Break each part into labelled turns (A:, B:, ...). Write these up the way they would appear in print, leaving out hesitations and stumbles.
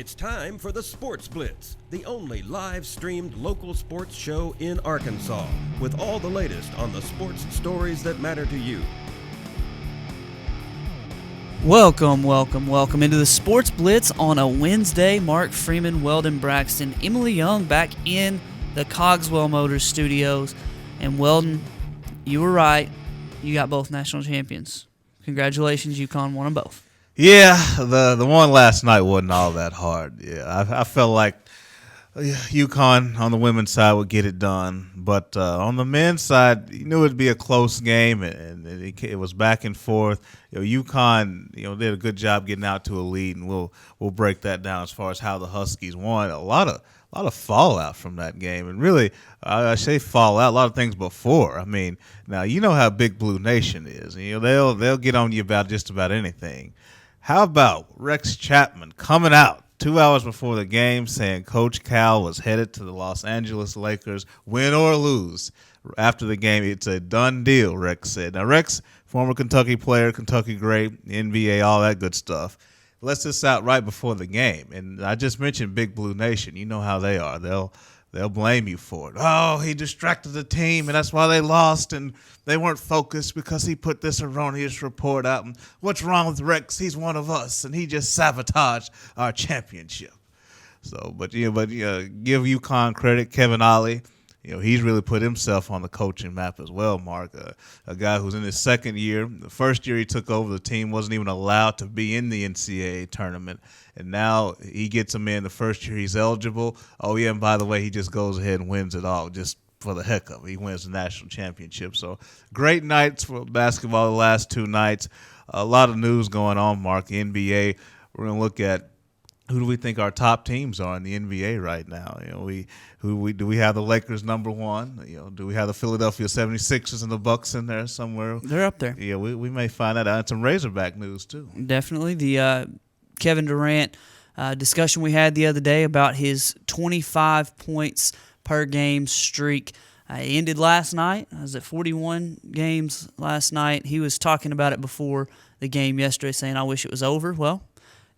A: It's time for the Sports Blitz, the only live-streamed local sports show in Arkansas, with all the latest on the sports stories that matter to you.
B: Welcome into the Sports Blitz on a Wednesday. Mark Freeman, Weldon Braxton, Emily Young back in the Cogswell Motors studios. And Weldon, you were right. You got both national champions. Congratulations, UConn won them both.
C: Yeah, the one last night wasn't all that hard. Yeah, I felt like UConn on the women's side would get it done, but on the men's side, you knew it'd be a close game, and it was back and forth. UConn, did a good job getting out to a lead, and we'll break that down as far as how the Huskies won. A lot of fallout from that game, and really, I say fallout. A lot of things before. I mean, now you know how Big Blue Nation is. They'll get on you about just about anything. How about Rex Chapman coming out 2 hours before the game saying Coach Cal was headed to the Los Angeles Lakers, win or lose? After the game, it's a done deal, Rex said. Now, Rex, former Kentucky player, Kentucky great, NBA, all that good stuff, lets this out right before the game. And I just mentioned Big Blue Nation. You know how they are. They'll blame you for it. Oh, he distracted the team, and that's why they lost, and they weren't focused because he put this erroneous report out. And what's wrong with Rex? He's one of us, and he just sabotaged our championship. So, but give UConn credit. Kevin Ollie, he's really put himself on the coaching map as well, Mark. A guy who's in his second year. The first year he took over, the team wasn't even allowed to be in the NCAA tournament. And now he gets them in. The first year he's eligible. Oh, yeah, and by the way, he just goes ahead and wins it all just for the heck of it. He wins the national championship. So great nights for basketball the last two nights. A lot of news going on, Mark. The NBA, we're going to look at who do we think our top teams are in the NBA right now? Do we have the Lakers number one? Do we have the Philadelphia 76ers and the Bucks in there somewhere?
B: They're up there.
C: Yeah, we may find that out. And some Razorback news too.
B: Definitely. The Kevin Durant discussion we had the other day about his 25 points per game streak. It ended last night. I was at 41 games last night. He was talking about it before the game yesterday, saying, I wish it was over. Well,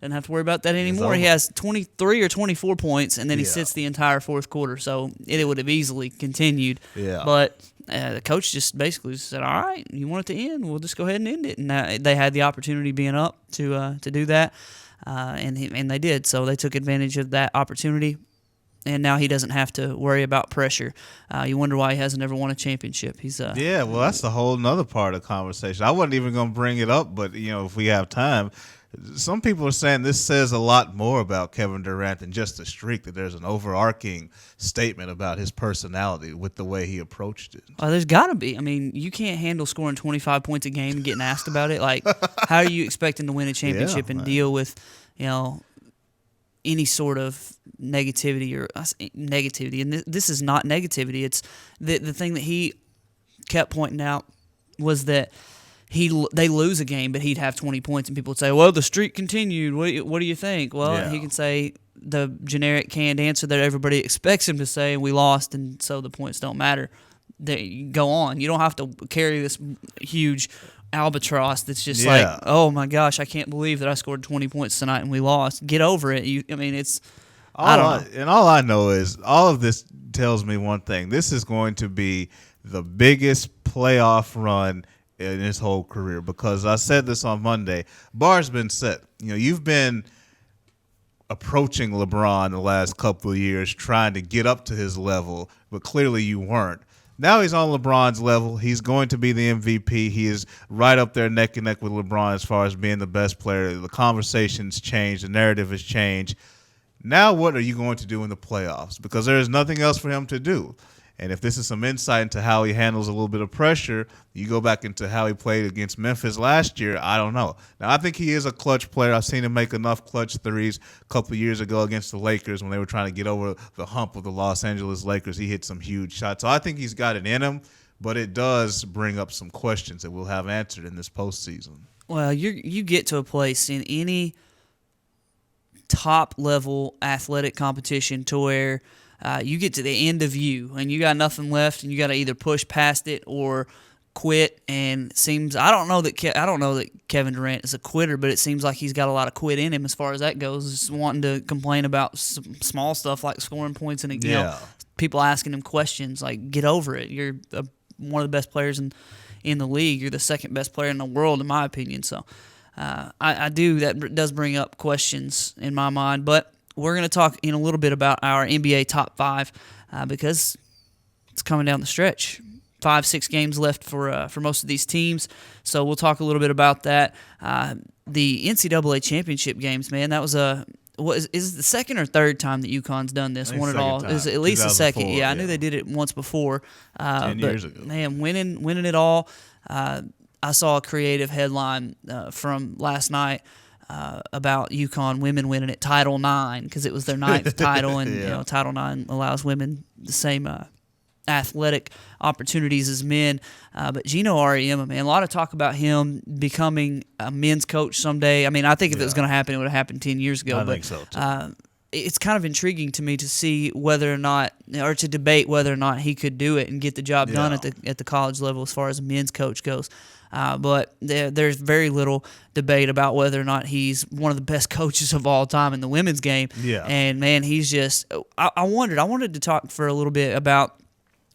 B: doesn't have to worry about that anymore. He has 23 or 24 points, and then he sits the entire fourth quarter. So it would have easily continued. Yeah. But the coach just basically said, all right, you want it to end? We'll just go ahead and end it. And they had the opportunity being up to do that, and they did. So they took advantage of that opportunity, and now he doesn't have to worry about pressure. You wonder why he hasn't ever won a championship.
C: Yeah, well, that's the whole nother part of the conversation. I wasn't even going to bring it up, but, if we have time – some people are saying this says a lot more about Kevin Durant than just a streak, that there's an overarching statement about his personality with the way he approached it.
B: There's got to be. I mean, you can't handle scoring 25 points a game and getting asked about it. Like, how are you expecting to win a championship and deal with, any sort of negativity or negativity? And this is not negativity. It's the thing that he kept pointing out was that they lose a game, but he'd have 20 points, and people would say, well, the streak continued. What do you think? Well, he can say the generic canned answer that everybody expects him to say, and we lost, and so the points don't matter. They go on. You don't have to carry this huge albatross that's just like, oh, my gosh, I can't believe that I scored 20 points tonight and we lost. Get over it. I don't know.
C: And all I know is all of this tells me one thing. This is going to be the biggest playoff run in his whole career, because I said this on Monday. Bar's been set. You've been approaching LeBron the last couple of years, trying to get up to his level, but clearly you weren't. Now he's on LeBron's level. He's going to be the MVP. He is right up there neck and neck with LeBron as far as being the best player. The conversation's changed. The narrative has changed. Now what are you going to do in the playoffs? Because there is nothing else for him to do. And if this is some insight into how he handles a little bit of pressure, you go back into how he played against Memphis last year, I don't know. Now, I think he is a clutch player. I've seen him make enough clutch threes a couple of years ago against the Lakers when they were trying to get over the hump of the Los Angeles Lakers. He hit some huge shots. So I think he's got it in him, but it does bring up some questions that we'll have answered in this postseason.
B: Well, you get to a place in any top-level athletic competition to where you get to the end of you, and you got nothing left, and you got to either push past it or quit, and seems I don't know that Kevin Durant is a quitter, but it seems like he's got a lot of quit in him as far as that goes. Just wanting to complain about some small stuff like scoring points and people asking him questions like, get over it. You're one of the best players in the league. You're the second best player in the world, in my opinion. So that does bring up questions in my mind. But we're going to talk in a little bit about our NBA top 5 because it's coming down the stretch. 5-6 games left for most of these teams, so we'll talk a little bit about that. The NCAA championship games, man, that was is it the second or third time that UConn's done this? Won it all? Is it at least the second? Yeah, I knew they did it once before.
C: 10 years ago.
B: Man, winning it all. I saw a creative headline from last night about UConn women winning it Title IX because it was their 9th title, and Title IX allows women the same athletic opportunities as men. But Gino Auriemma, man, a lot of talk about him becoming a men's coach someday. I mean, I think if it was going to happen, it would have happened 10 years ago.
C: I think so, too.
B: It's kind of intriguing to me to see whether or not, or to debate whether or not he could do it and get the job done at the college level as far as a men's coach goes. But there's very little debate about whether or not he's one of the best coaches of all time in the women's game. Yeah. And, man, he's just – I wanted to talk for a little bit about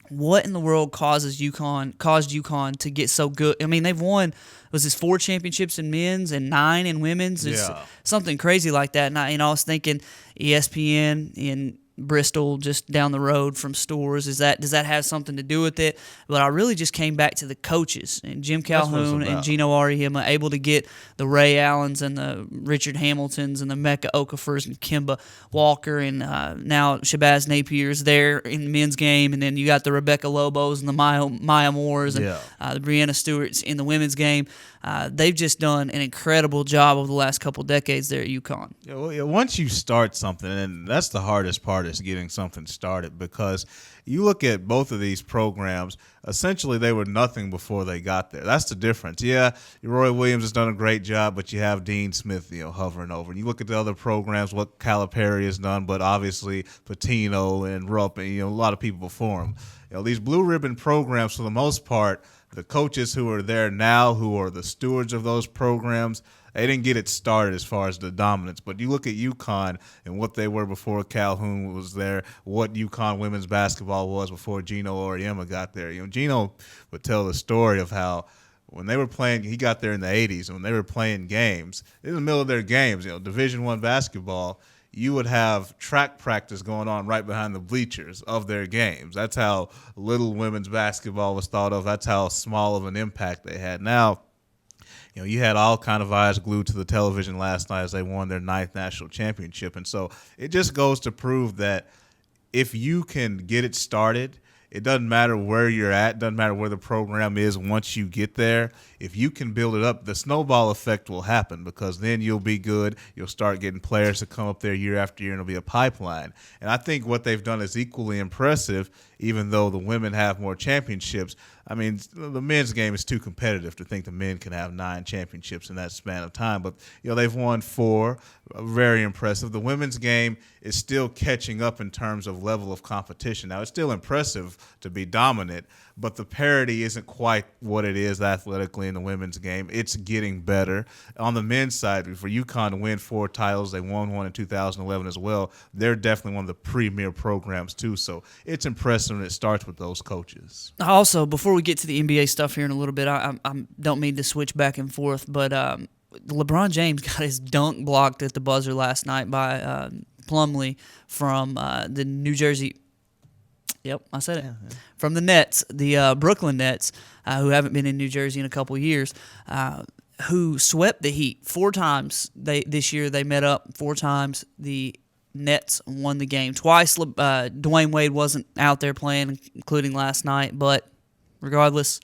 B: what in the world caused UConn to get so good. I mean, they've won, was this 4 championships in men's and 9 in women's? It's something crazy like that. And I was thinking ESPN in Bristol, just down the road from Stores. Does that have something to do with it? But I really just came back to the coaches and Jim Calhoun and Gino Auriemma able to get the Ray Allens and the Richard Hamiltons and the Mecca Okafers and Kemba Walker and now Shabazz Napier's there in the men's game, and then you got the Rebecca Lobos and the Maya Moores and the Brianna Stewarts in the women's game. They've just done an incredible job over the last couple decades there at UConn.
C: Once you start something, and that's the hardest part, is getting something started, because you look at both of these programs, essentially they were nothing before they got there. That's the difference. Yeah, Roy Williams has done a great job, but you have Dean Smith, hovering over. And you look at the other programs, what Calipari has done, but obviously Patino and Rupp and a lot of people before him. These blue ribbon programs, for the most part, the coaches who are there now, who are the stewards of those programs, they didn't get it started as far as the dominance. But you look at UConn and what they were before Calhoun was there, what UConn women's basketball was before Gino Auriemma got there. Gino would tell the story of how when they were playing, he got there in the 80s, and when they were playing games, in the middle of their games, Division I basketball, you would have track practice going on right behind the bleachers of their games. That's how little women's basketball was thought of. That's how small of an impact they had. Now, you had all kind of eyes glued to the television last night as they won their 9th national championship. And so it just goes to prove that if you can get it started, it doesn't matter where you're at, doesn't matter where the program is once you get there. If you can build it up, the snowball effect will happen, because then you'll be good. You'll start getting players to come up there year after year, and it'll be a pipeline. And I think what they've done is equally impressive, even though the women have more championships. I mean, the men's game is too competitive to think the men can have 9 championships in that span of time. But, they've won 4, very impressive. The women's game is still catching up in terms of level of competition. Now, it's still impressive to be dominant, but the parity isn't quite what it is athletically in the women's game. It's getting better. On the men's side, for UConn to win 4 titles, they won one in 2011 as well. They're definitely one of the premier programs too. So it's impressive, and it starts with those coaches.
B: Also, before we get to the NBA stuff here in a little bit, I don't mean to switch back and forth, but LeBron James got his dunk blocked at the buzzer last night by Plumlee from the New Jersey. Yep, I said it. Yeah. From the Nets, the Brooklyn Nets, who haven't been in New Jersey in a couple years, who swept the Heat 4 times. This year they met up 4 times. The Nets won the game twice. Dwayne Wade wasn't out there playing, including last night. But regardless,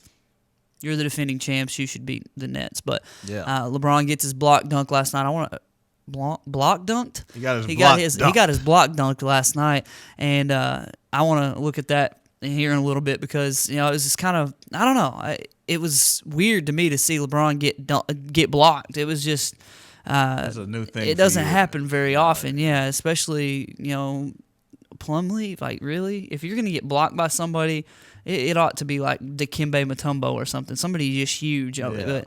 B: you're the defending champs. You should beat the Nets. But LeBron gets his block dunk last night. I want to. Block dunked?
C: He got his
B: block dunked last night, and I want to look at that here in a little bit, because it was just kind of, I don't know, it was weird to me to see LeBron get blocked. It was just
C: that's a new thing.
B: It doesn't happen very often, especially Plumlee. Like, really, if you're gonna get blocked by somebody it ought to be like Dikembe Mutombo or something. Somebody just huge. But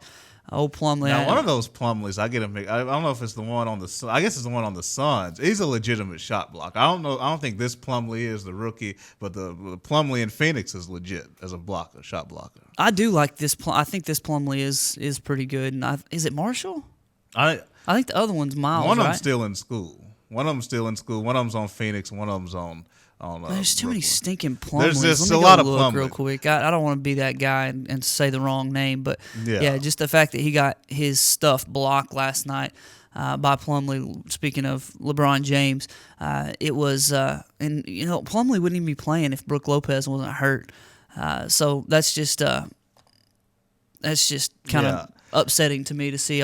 B: old Plumlee.
C: Now, one of those Plumlees, I get him. I don't know if it's the one on the. I guess it's the one on the Suns. He's a legitimate shot blocker. I don't know. I don't think this Plumlee is the rookie, but the Plumlee in Phoenix is legit as a blocker, shot blocker.
B: I do like this. I think this Plumlee is pretty good. And is it Marshall?
C: I
B: think the other one's Miles.
C: One of them's
B: right?
C: still in school. One of them's on Phoenix. One of them's on.
B: There's too many stinking Plumlees.
C: There's just
B: Let me
C: a lot
B: go
C: of
B: look
C: Plumlee.
B: real quick. I don't want to be that guy and say the wrong name, but yeah, just the fact that he got his stuff blocked last night by Plumlee. Speaking of LeBron James, it was and Plumlee wouldn't even be playing if Brook Lopez wasn't hurt. So that's just kind of upsetting to me to see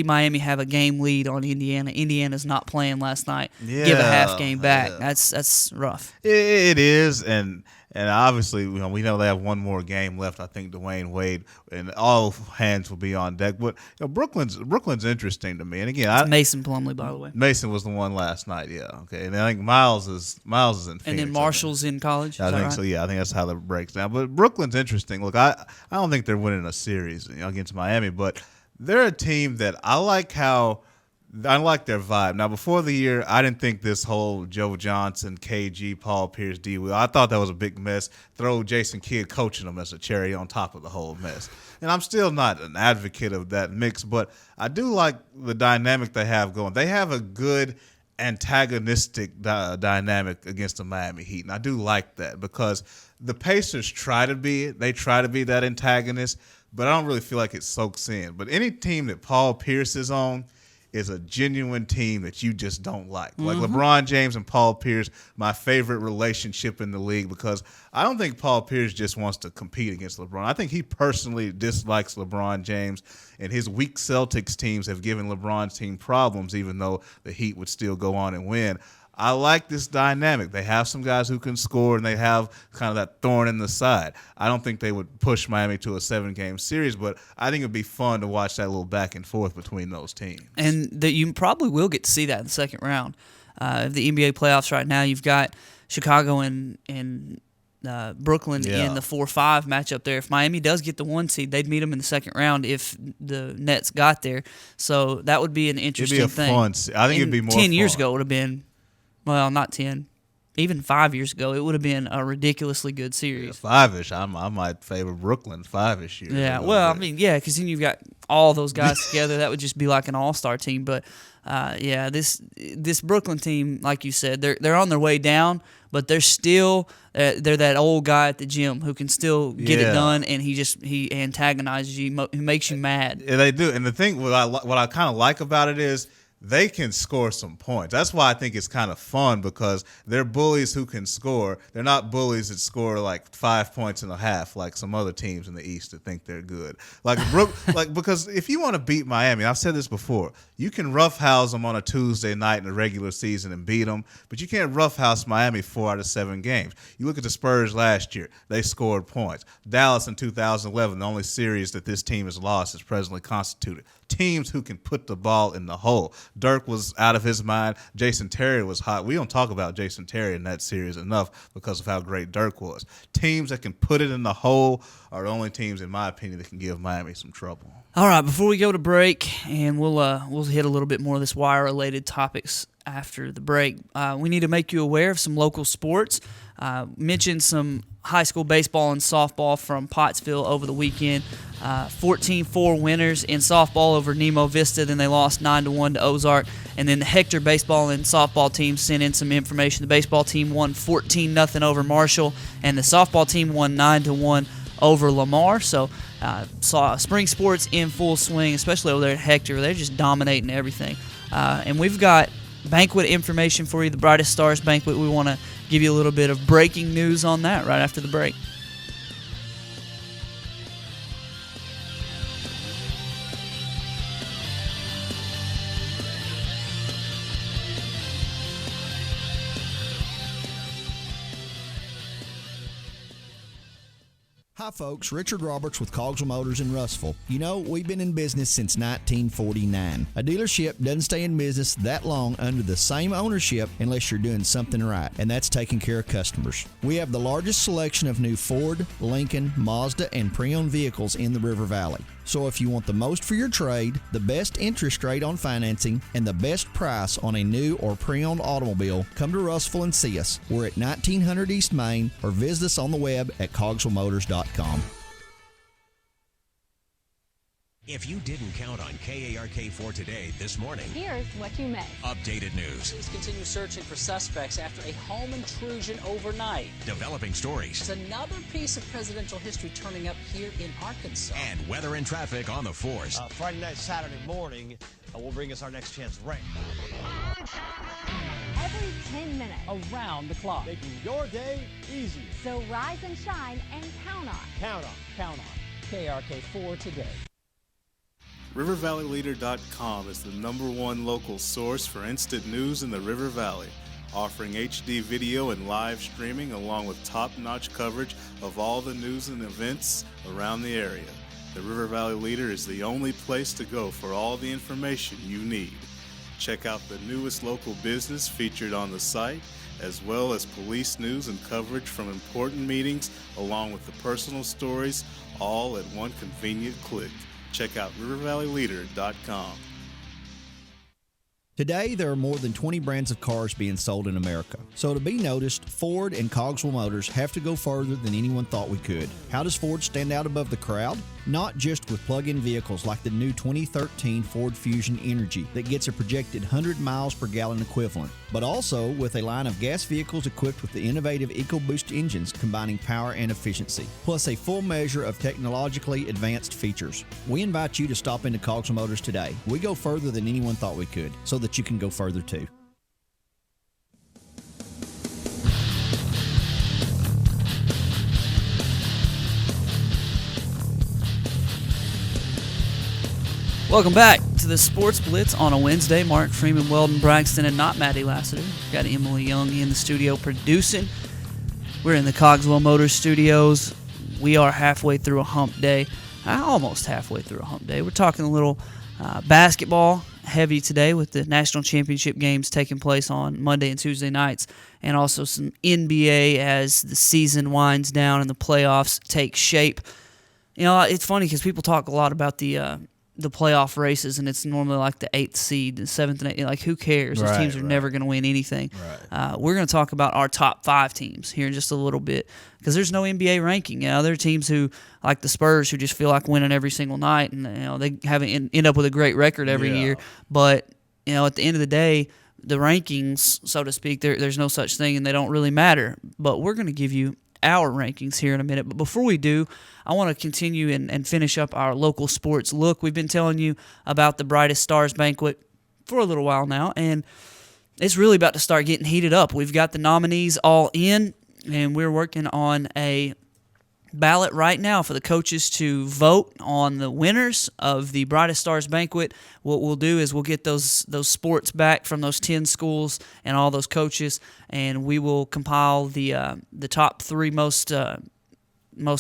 B: Miami have a game lead on Indiana. Indiana's not playing last night. Give a half game back. That's rough.
C: It is, and obviously we know they have one more game left. I think Dwayne Wade and all hands will be on deck. But Brooklyn's interesting to me. And again,
B: it's Mason Plumlee, by the way.
C: Mason was the one last night. Yeah, okay. And I think Miles is in Phoenix.
B: And then Marshall's in college.
C: I think so. Yeah, I think that's how that breaks down. But Brooklyn's interesting. Look, I don't think they're winning a series against Miami, but they're a team that I like their vibe. Now, before the year, I didn't think this whole Joe Johnson, KG, Paul Pierce, D. Will, I thought that was a big mess. Throw Jason Kidd coaching them as a cherry on top of the whole mess. And I'm still not an advocate of that mix, but I do like the dynamic they have going. They have a good antagonistic dynamic against the Miami Heat, and I do like that because the Pacers try to be that antagonist, but I don't really feel like it soaks in. But any team that Paul Pierce is on is a genuine team that you just don't like. Like LeBron James and Paul Pierce, my favorite relationship in the league, because I don't think Paul Pierce just wants to compete against LeBron. I think he personally dislikes LeBron James, and his weak Celtics teams have given LeBron's team problems, even though the Heat would still go on and win. I like this dynamic. They have some guys who can score, and they have kind of that thorn in the side. I don't think they would push Miami to a 7-game series, but I think it would be fun to watch that little back and forth between those teams.
B: And that you probably will get to see that in the second round. Of the NBA playoffs right now, you've got Chicago and Brooklyn in the 4-5 matchup there. If Miami does get the 1 seed, they'd meet them in the second round if the Nets got there. So that would be an interesting thing.
C: Fun. I think it'd be more
B: 10
C: fun.
B: years ago it would have been, well, not 10. Even 5 years ago, it would have been a ridiculously good series.
C: Yeah, 5-ish. I might favor Brooklyn 5-ish years.
B: Yeah, well, I mean, yeah, because then you've got all those guys together. That would just be like an all-star team. But, this Brooklyn team, like you said, they're on their way down, but they're still they're that old guy at the gym who can still get it done, and he antagonizes you, he makes you mad.
C: Yeah, they do. And the thing, what I kind of like about it is, they can score some points. That's why I think it's kind of fun, because they're bullies who can score. They're not bullies that score like 5 points and a half like some other teams in the East that think they're good. Because if you want to beat Miami, I've said this before, you can roughhouse them on a Tuesday night in the regular season and beat them, but you can't roughhouse Miami 4 out of 7 games. You look at the Spurs last year, they scored points. Dallas in 2011, the only series that this team has lost is presently constituted. Teams who can put the ball in the hole. Dirk was out of his mind. Jason Terry was hot. We don't talk about Jason Terry in that series enough because of how great Dirk was. Teams that can put it in the hole are the only teams, in my opinion, that can give Miami some trouble.
B: All right, before we go to break, and we'll hit a little bit more of this wire-related topics after the break, we need to make you aware of some local sports. Mentioned some high school baseball and softball from Pottsville over the weekend. 14-4 winners in softball over Nemo Vista. Then they lost 9-1 to Ozark. And then the Hector baseball and softball team sent in some information. The baseball team won 14-0 over Marshall, and the softball team won 9-1 over Lamar. So saw spring sports in full swing, especially over there at Hector. They're just dominating everything. And we've got banquet information for you, the Brightest Stars banquet. We want to give you a little bit of breaking news on that right after the break.
D: Hi folks, Richard Roberts with Cogswell Motors in Russellville. You know, we've been in business since 1949. A dealership doesn't stay in business that long under the same ownership unless you're doing something right, and that's taking care of customers. We have the largest selection of new Ford, Lincoln, Mazda, and pre-owned vehicles in the River Valley. So if you want the most for your trade, the best interest rate on financing, and the best price on a new or pre-owned automobile, come to Russellville and see us. We're at 1900 East Main, or visit us on the web at cogswellmotors.com.
E: If you didn't count on KARK4 today this morning,
F: here's what you missed.
E: Updated news.
G: Police continue searching for suspects after a home intrusion overnight.
E: Developing stories.
G: There's another piece of presidential history turning up here in Arkansas.
E: And weather and traffic on the force.
H: Friday night, Saturday morning will bring us our next chance of rain.
F: Every 10 minutes.
G: Around the clock.
H: Making your day easier.
F: So rise and shine and count on.
H: Count on.
G: Count on. KARK4 today.
C: RiverValleyLeader.com is the #1 local source for instant news in the River Valley, offering HD video and live streaming along with top-notch coverage of all the news and events around the area. The River Valley Leader is the only place to go for all the information you need. Check out the newest local business featured on the site, as well as police news and coverage from important meetings, along with the personal stories, all at one convenient click. Check out RiverValleyLeader.com.
D: Today, there are more than 20 brands of cars being sold in America. So to be noticed, Ford and Cogswell Motors have to go further than anyone thought we could. How does Ford stand out above the crowd? Not just with plug-in vehicles like the new 2013 Ford Fusion Energy that gets a projected 100 miles per gallon equivalent, but also with a line of gas vehicles equipped with the innovative EcoBoost engines combining power and efficiency, plus a full measure of technologically advanced features. We invite you to stop into Cogswell Motors today. We go further than anyone thought we could, so that you can go further too.
B: Welcome back to the Sports Blitz on a Wednesday. Mark Freeman, Weldon Braxton, and not Maddie Lassiter. Got Emily Young in the studio producing. We're in the Cogswell Motors studios. We are halfway through a hump day. Almost halfway through a hump day. We're talking a little basketball heavy today with the national championship games taking place on Monday and Tuesday nights, and also some NBA as the season winds down and the playoffs take shape. You know, it's funny because people talk a lot about the playoff races, and it's normally like the 8th seed, the 7th and 8th. Like, who cares? Those teams are never going to win anything.
C: Right.
B: We're going to talk about our top 5 teams here in just a little bit because there's no NBA ranking. You know, there are teams who, like the Spurs, who just feel like winning every single night, and they haven't end up with a great record every year. But at the end of the day, the rankings, so to speak, there's no such thing, and they don't really matter. But we're going to give you our rankings here in a minute. But before we do, I want to continue and finish up our local sports look. We've been telling you about the Brightest Stars Banquet for a little while now, and it's really about to start getting heated up. We've got the nominees all in, and we're working on a ballot right now for the coaches to vote on the winners of the Brightest Stars Banquet. What we'll do is we'll get those sports back from those 10 schools and all those coaches, and we will compile the top 3 most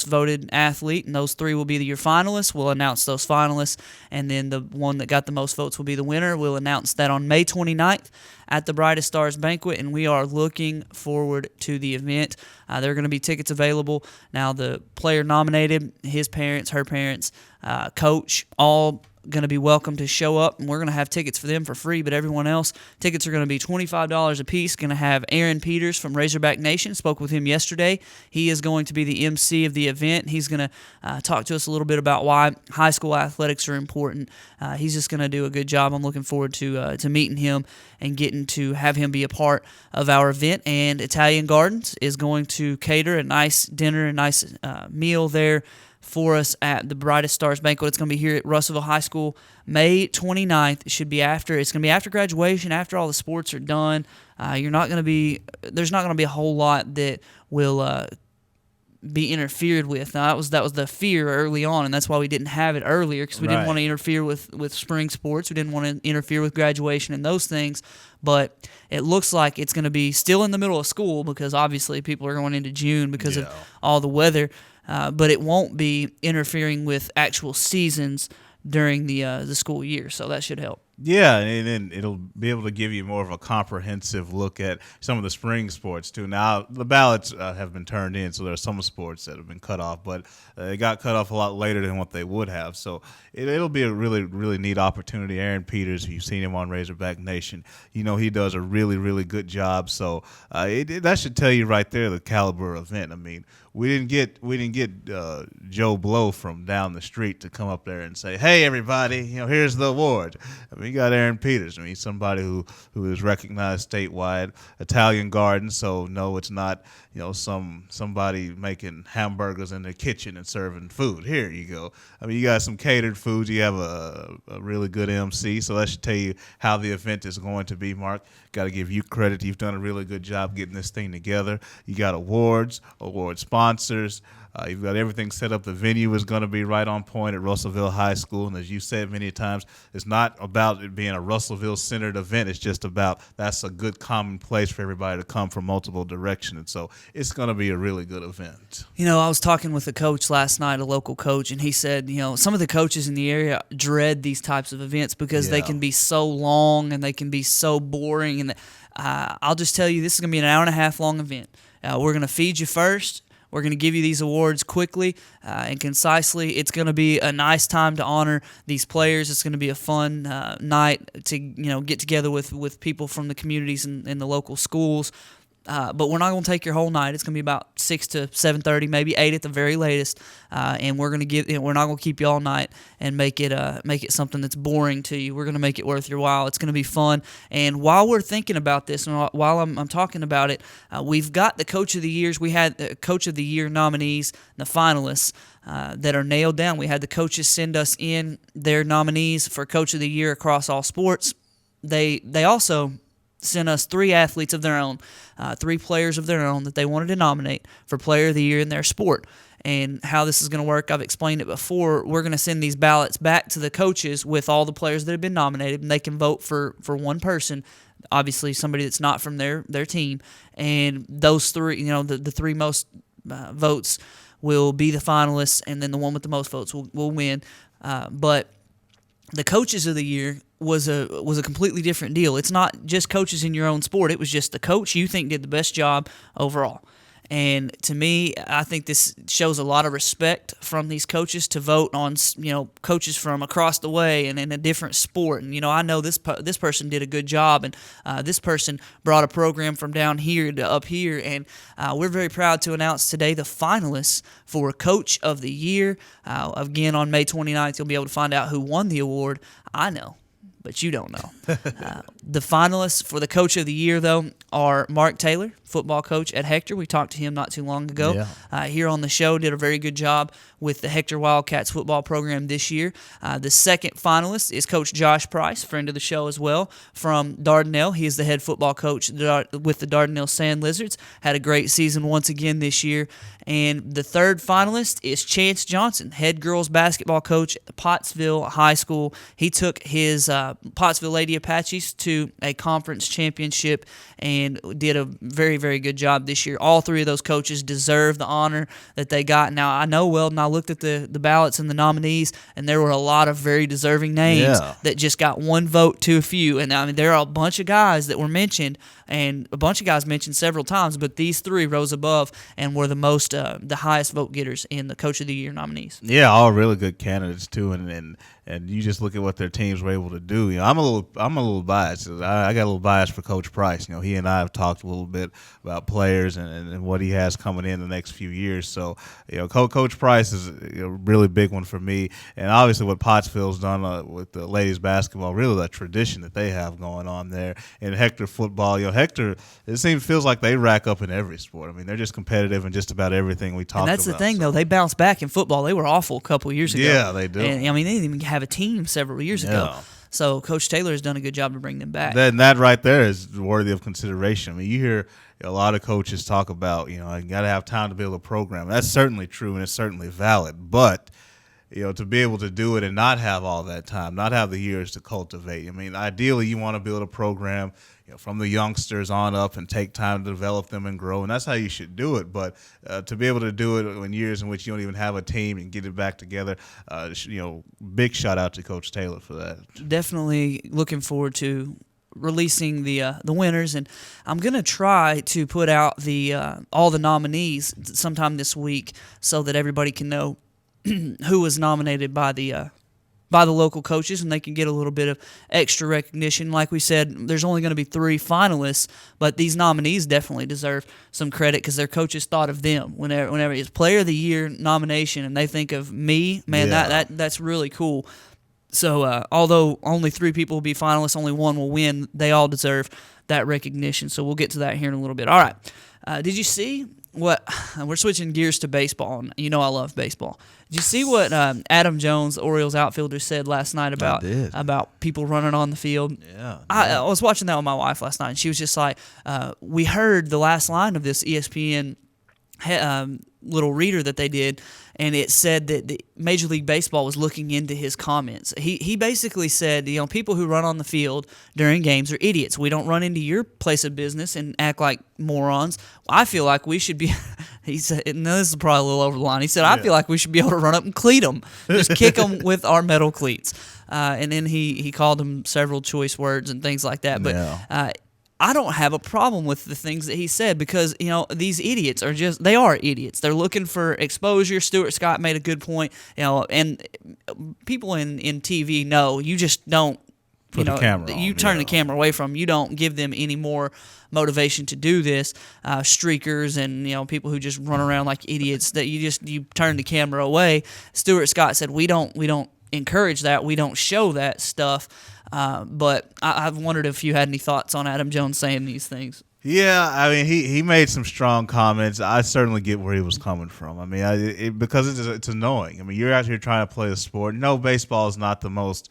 B: voted athlete, and those 3 will be your finalists. We'll announce those finalists, and then the one that got the most votes will be the winner. We'll announce that on May 29th at the Brightest Stars Banquet, and we are looking forward to the event. There are going to be tickets available. Now, the player nominated, his parents, her parents, coach, all going to be welcome to show up, and we're going to have tickets for them for free, but everyone else, tickets are going to be $25 a piece. Going to have Aaron Peters from Razorback Nation. Spoke with him yesterday. He is going to be the MC of the event. He's going to talk to us a little bit about why high school athletics are important. He's just going to do a good job. I'm looking forward to meeting him and getting to have him be a part of our event. And Italian Gardens is going to cater a nice dinner, a nice meal there for us at the Brightest Stars Banquet. It's going to be here at Russellville High School May 29th. It's going to be after graduation, after all the sports are done. There's not going to be a whole lot that will be interfered with. Now that was the fear early on, and that's why we didn't have it earlier, because we didn't want to interfere with spring sports. We didn't want to interfere with graduation and those things. But it looks like it's going to be still in the middle of school, because obviously people are going into June because of all the weather. But it won't be interfering with actual seasons during the school year, so that should help.
C: Yeah, and it'll be able to give you more of a comprehensive look at some of the spring sports, too. Now, the ballots have been turned in, so there are some sports that have been cut off, but they got cut off a lot later than what they would have. So it'll be a really, really neat opportunity. Aaron Peters, if you've seen him on Razorback Nation, you know he does a really, really good job. So that should tell you right there the caliber event. I mean, we didn't get Joe Blow from down the street to come up there and say, "Hey, everybody, here's the award." I mean, you got Aaron Peters. I mean, he's somebody who is recognized statewide. Italian Garden, so no, it's not somebody making hamburgers in their kitchen and serving food. Here you go. I mean, you got some catered foods. You have a really good MC, so that should tell you how the event is going to be, Mark. Got to give you credit. You've done a really good job getting this thing together. You got award sponsors. You've got everything set up. The venue is going to be right on point at Russellville High School. And as you said many times, it's not about it being a Russellville-centered event. It's just about that's a good common place for everybody to come from multiple directions. And so it's going to be a really good event.
B: I was talking with a coach last night, a local coach, and he said, some of the coaches in the area dread these types of events because they can be so long and they can be so boring. And I'll just tell you, this is going to be an hour-and-a-half long event. We're going to feed you first. We're going to give you these awards quickly and concisely. It's going to be a nice time to honor these players. It's going to be a fun night to get together with people from the communities and the local schools. But we're not going to take your whole night. It's going to be about 6 to 7:30, maybe 8 at the very latest. And we're not going to keep you all night and make it something that's boring to you. We're going to make it worth your while. It's going to be fun. And while we're thinking about this, and while I'm talking about it, we've got the Coach of the Years. We had the Coach of the Year nominees, the finalists that are nailed down. We had the coaches send us in their nominees for Coach of the Year across all sports. They also sent us 3 athletes of their own, 3 players of their own that they wanted to nominate for Player of the Year in their sport. And how this is going to work, I've explained it before. We're going to send these ballots back to the coaches with all the players that have been nominated, and they can vote for one person, obviously somebody that's not from their team. And those 3, the 3 most votes will be the finalists, and then the one with the most votes will win. But the Coaches of the Year was a completely different deal. It's not just coaches in your own sport. It was just the coach you think did the best job overall. And to me, I think this shows a lot of respect from these coaches to vote on, coaches from across the way and in a different sport. And, I know this person did a good job, and this person brought a program from down here to up here. And we're very proud to announce today the finalists for Coach of the Year. Again, on May 29th, you'll be able to find out who won the award. I know, but you don't know. The finalists for the Coach of the Year, though, are Mark Taylor, football coach at Hector. We talked to him not too long ago here on the show. Did a very good job with the Hector Wildcats football program this year. The second finalist is Coach Josh Price, friend of the show as well, from Dardanelle. He is the head football coach with the Dardanelle Sand Lizards. Had a great season once again this year. And the third finalist is Chance Johnson, head girls basketball coach at Pottsville High School. He took his Pottsville Lady Apaches to a conference championship and did a very, very good job this year. All 3 of those coaches deserve the honor that they got. Now, I know, Weldon, I looked at the ballots and the nominees, and there were a lot of very deserving names that just got one vote to a few. And, I mean, there are a bunch of guys that were mentioned, and a bunch of guys mentioned several times, but these 3 rose above and were the highest vote getters in the Coach of the Year nominees.
C: Yeah, all really good candidates, too, and you just look at what their teams were able to do. I'm a little biased. I got a little bias for Coach Price. He and I have talked a little bit about players and what he has coming in the next few years. So, Coach Price is a really big one for me. And obviously what Pottsville's done with the ladies basketball, really that tradition that they have going on there. And Hector football, Hector, feels like they rack up in every sport. I mean, they're just competitive in just about everything we talk about.
B: And that's the thing, though. They bounced back in football. They were awful a couple years ago.
C: Yeah, they do.
B: And, I mean, they didn't even have a team several years ago. So Coach Taylor has done a good job to bring them back.
C: That right there is worthy of consideration. I mean, you hear a lot of coaches talk about, you got to have time to build a program. That's certainly true, and it's certainly valid. But, to be able to do it and not have all that time, not have the years to cultivate. I mean, ideally, you want to build a program from the youngsters on up and take time to develop them and grow, and that's how you should do it. But to be able to do it in years in which you don't even have a team and get it back together, big shout out to Coach Taylor for that.
B: Definitely looking forward to releasing the winners, and I'm gonna try to put out the all the nominees sometime this week so that everybody can know who was nominated by the local coaches, and they can get a little bit of extra recognition. Like we said, there's only going to be 3 finalists, but these nominees definitely deserve some credit because their coaches thought of them whenever it's Player of the Year nomination, and they think of me. Man, that's really cool. So although only 3 people will be finalists, only 1 will win. They all deserve that recognition. So we'll get to that here in a little bit. All right. Did you see what – we're switching gears to baseball, and I love baseball. Did you see what Adam Jones, the Orioles outfielder, said last night about people running on the field?
C: Yeah.
B: I was watching that with my wife last night, and she was just like, we heard the last line of this ESPN little reader that they did, and it said that the Major League Baseball was looking into his comments. He basically said, people who run on the field during games are idiots. We don't run into your place of business and act like morons. I feel like we should be he said, and this is probably a little over the line, he said, I feel like we should be able to run up and cleat them. Just kick them with our metal cleats. And then he called them several choice words and things like that. But I don't have a problem with the things that he said because, these idiots they are idiots. They're looking for exposure. Stuart Scott made a good point, and people in TV know you just don't,
C: Put the camera on,
B: you turn the camera away from them. You don't give them any more motivation to do this. Streakers and, people who just run around like idiots that you turn the camera away. Stuart Scott said, we don't encourage that. We don't show that stuff. But I've wondered if you had any thoughts on Adam Jones saying these things.
C: Yeah, I mean, he made some strong comments. I certainly get where he was coming from. I mean, because it's annoying. I mean, you're out here trying to play the sport. No, baseball is not the most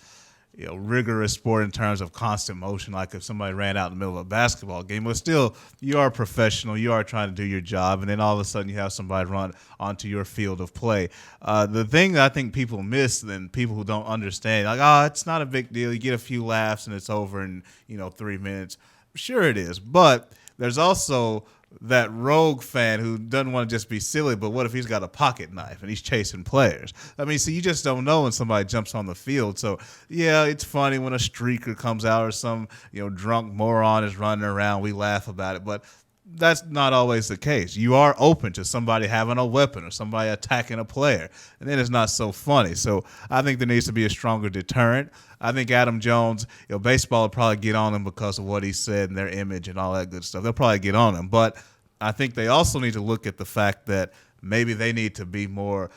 C: rigorous sport in terms of constant motion, like if somebody ran out in the middle of a basketball game. But still, you are a professional. You are trying to do your job, and then all of a sudden you have somebody run onto your field of play. The thing that I think people miss, and people who don't understand, like, it's not a big deal. You get a few laughs and it's over in 3 minutes. Sure it is, but there's also that rogue fan who doesn't want to just be silly, but what if he's got a pocket knife and he's chasing players? I mean, so you just don't know when somebody jumps on the field. So, yeah, it's funny when a streaker comes out or some, drunk moron is running around. We laugh about it, but that's not always the case. You are open to somebody having a weapon or somebody attacking a player, and then it's not so funny. So I think there needs to be a stronger deterrent. I think Adam Jones, baseball will probably get on him because of what he said and their image and all that good stuff. They'll probably get on him. But I think they also need to look at the fact that maybe they need to be more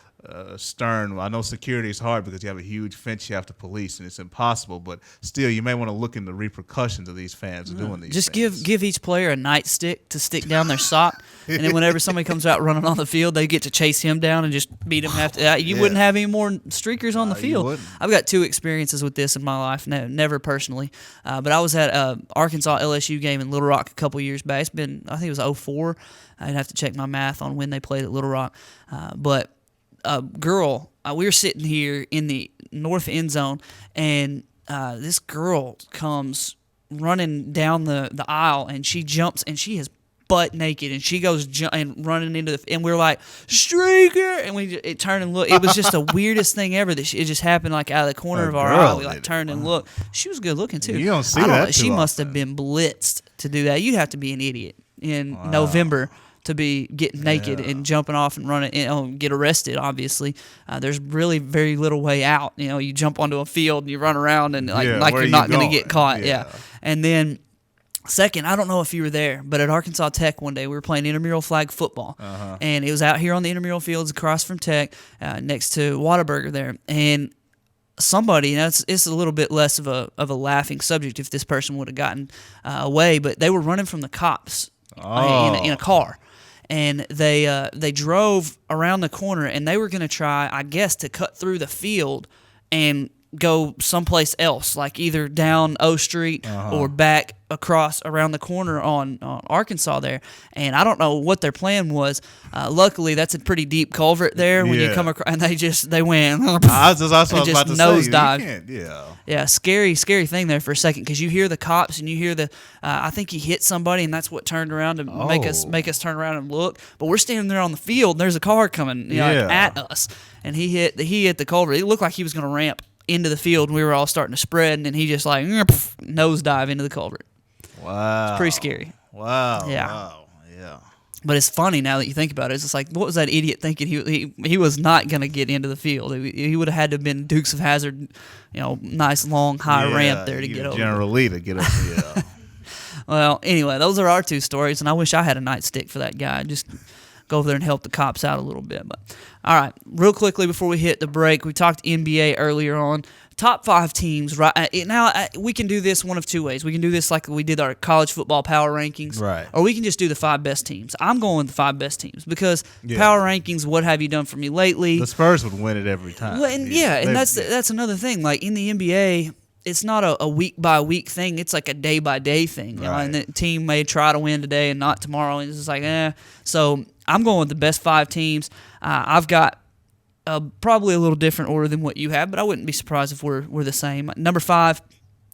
C: stern. I know security is hard because you have a huge fence you have to police, and it's impossible. But still, you may want to look into the repercussions of these fans doing these
B: Just
C: things.
B: give each player a nightstick to stick down their sock, and then whenever somebody comes out running on the field, they get to chase him down and just beat him. You wouldn't have any more streakers on the field. I've got 2 experiences with this in my life. No, never personally, but I was at Arkansas LSU game in Little Rock a couple years back. I think it was 2004. I'd have to check my math on when they played at Little Rock, but a girl, we were sitting here in the north end zone, and this girl comes running down the aisle, and she jumps, and she is butt naked, and she goes and running into and we're like, streaker, and it turned and looked. It was just the weirdest thing ever. It just happened like out of the corner of our eye. We turned and looked. She was good looking too.
C: You don't see that.
B: She must have been blitzed to do that. You'd have to be an idiot in November to be getting naked and jumping off and running and get arrested. Obviously, there's really very little way out. You jump onto a field and you run around and like you're not going to get caught. Yeah. And then second, I don't know if you were there, but at Arkansas Tech one day we were playing intramural flag football, and it was out here on the intramural fields across from Tech, next to Whataburger there, and somebody, it's a little bit less of a laughing subject if this person would have gotten away, but they were running from the cops in a car. And they drove around the corner, and they were going to try, I guess, to cut through the field and go someplace else, like either down O Street or back across around the corner on Arkansas there. And I don't know what their plan was. Luckily, that's a pretty deep culvert there when you come across, and they went.
C: I was about to
B: nosedive.
C: Say,
B: Yeah, scary thing there for a second, because you hear the cops and you hear the. I think he hit somebody, and that's what turned around to make us turn around and look. But we're standing there on the field, and there's a car coming like, at us, and he hit the culvert. It looked like he was going to ramp into the field, and we were all starting to spread, and then he just like nosedive into the culvert.
C: Wow,
B: it's pretty scary.
C: Wow,
B: yeah,
C: wow, yeah.
B: But it's funny now that you think about it. It's just like, what was that idiot thinking? He was not going to get into the field. He would have had to have been Dukes of Hazzard, nice long high ramp there to get over.
C: General Lee to get up. Yeah.
B: Well, anyway, those are our two stories, and I wish I had a nightstick for that guy. Just go over there and help the cops out a little bit. But all right, real quickly before we hit the break, we talked NBA earlier on. Top 5 teams. Right now, we can do this one of two ways. We can do this like we did our college football power rankings,
C: right?
B: Or we can just do the 5 best teams. I'm going with the 5 best teams because power rankings. What have you done for me lately?
C: The Spurs would win it every time.
B: Well, and that's another thing. Like in the NBA, it's not a week by week thing. It's like a day by day thing.
C: Right.
B: And the team may try to win today and not tomorrow. And it's just like So I'm going with the best 5 teams. I've got. Probably a little different order than what you have, but I wouldn't be surprised if we're the same. Number 5,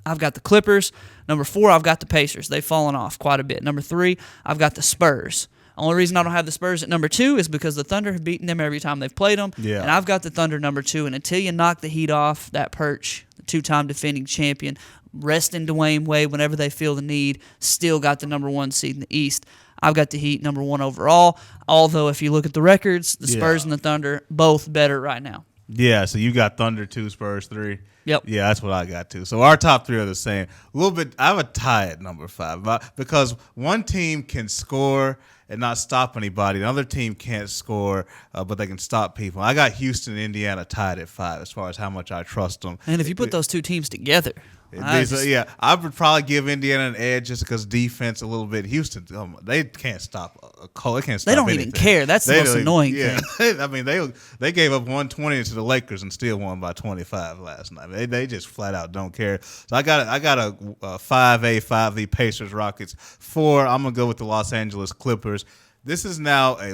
B: I've got the Clippers. Number 4, I've got the Pacers. They've fallen off quite a bit. Number 3, I've got the Spurs. Only reason I don't have the Spurs at number 2 is because the Thunder have beaten them every time they've played them, and I've got the Thunder number 2. And until you knock the Heat off that perch, the 2-time defending champion, resting Dwayne Wade whenever they feel the need, still got the number 1 seed in the East. I've got the Heat number 1 overall, although if you look at the records, the Spurs and the Thunder, both better right now.
C: Yeah, so you got Thunder 2, Spurs 3.
B: Yep.
C: Yeah, that's what I got too. So our top 3 are the same. A little bit. I have a tie at number 5 because one team can score and not stop anybody. The other team can't score, but they can stop people. I got Houston and Indiana tied at 5 as far as how much I trust them.
B: And if you put those 2 teams together.
C: I would probably give Indiana an edge just because defense a little bit. Houston, they can't stop a call. They can't stop.
B: They don't
C: anything.
B: even care. That's the most annoying thing.
C: I mean, they gave up 120 to the Lakers and still won by 25 last night. They just flat out don't care. So I got a 5A, 5B Pacers, Rockets. 4, I'm gonna go with the Los Angeles Clippers. This is now a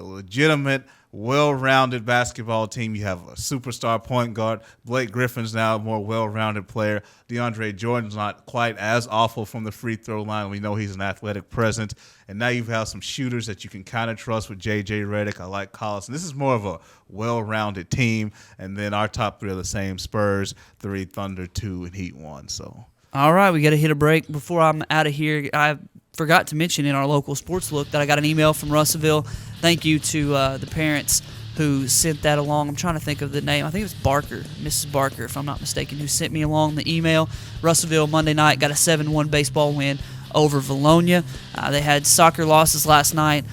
C: legitimate, well-rounded basketball team. You have a superstar point guard. Blake Griffin's now a more well-rounded player. DeAndre Jordan's not quite as awful from the free throw line. We know he's an athletic presence. And now you have some shooters that you can kind of trust with J.J. Redick. I like Collison. This is more of a well-rounded team. And then our top 3 are the same: Spurs 3, Thunder 2, and Heat 1. So.
B: All right, we got to hit a break. Before I'm out of here, I forgot to mention in our local sports look that I got an email from Russellville. Thank you to the parents who sent that along. I'm trying to think of the name. I think it was Barker, Mrs. Barker, if I'm not mistaken, who sent me along the email. Russellville Monday night got a 7-1 baseball win over Valonia. They had soccer losses last night,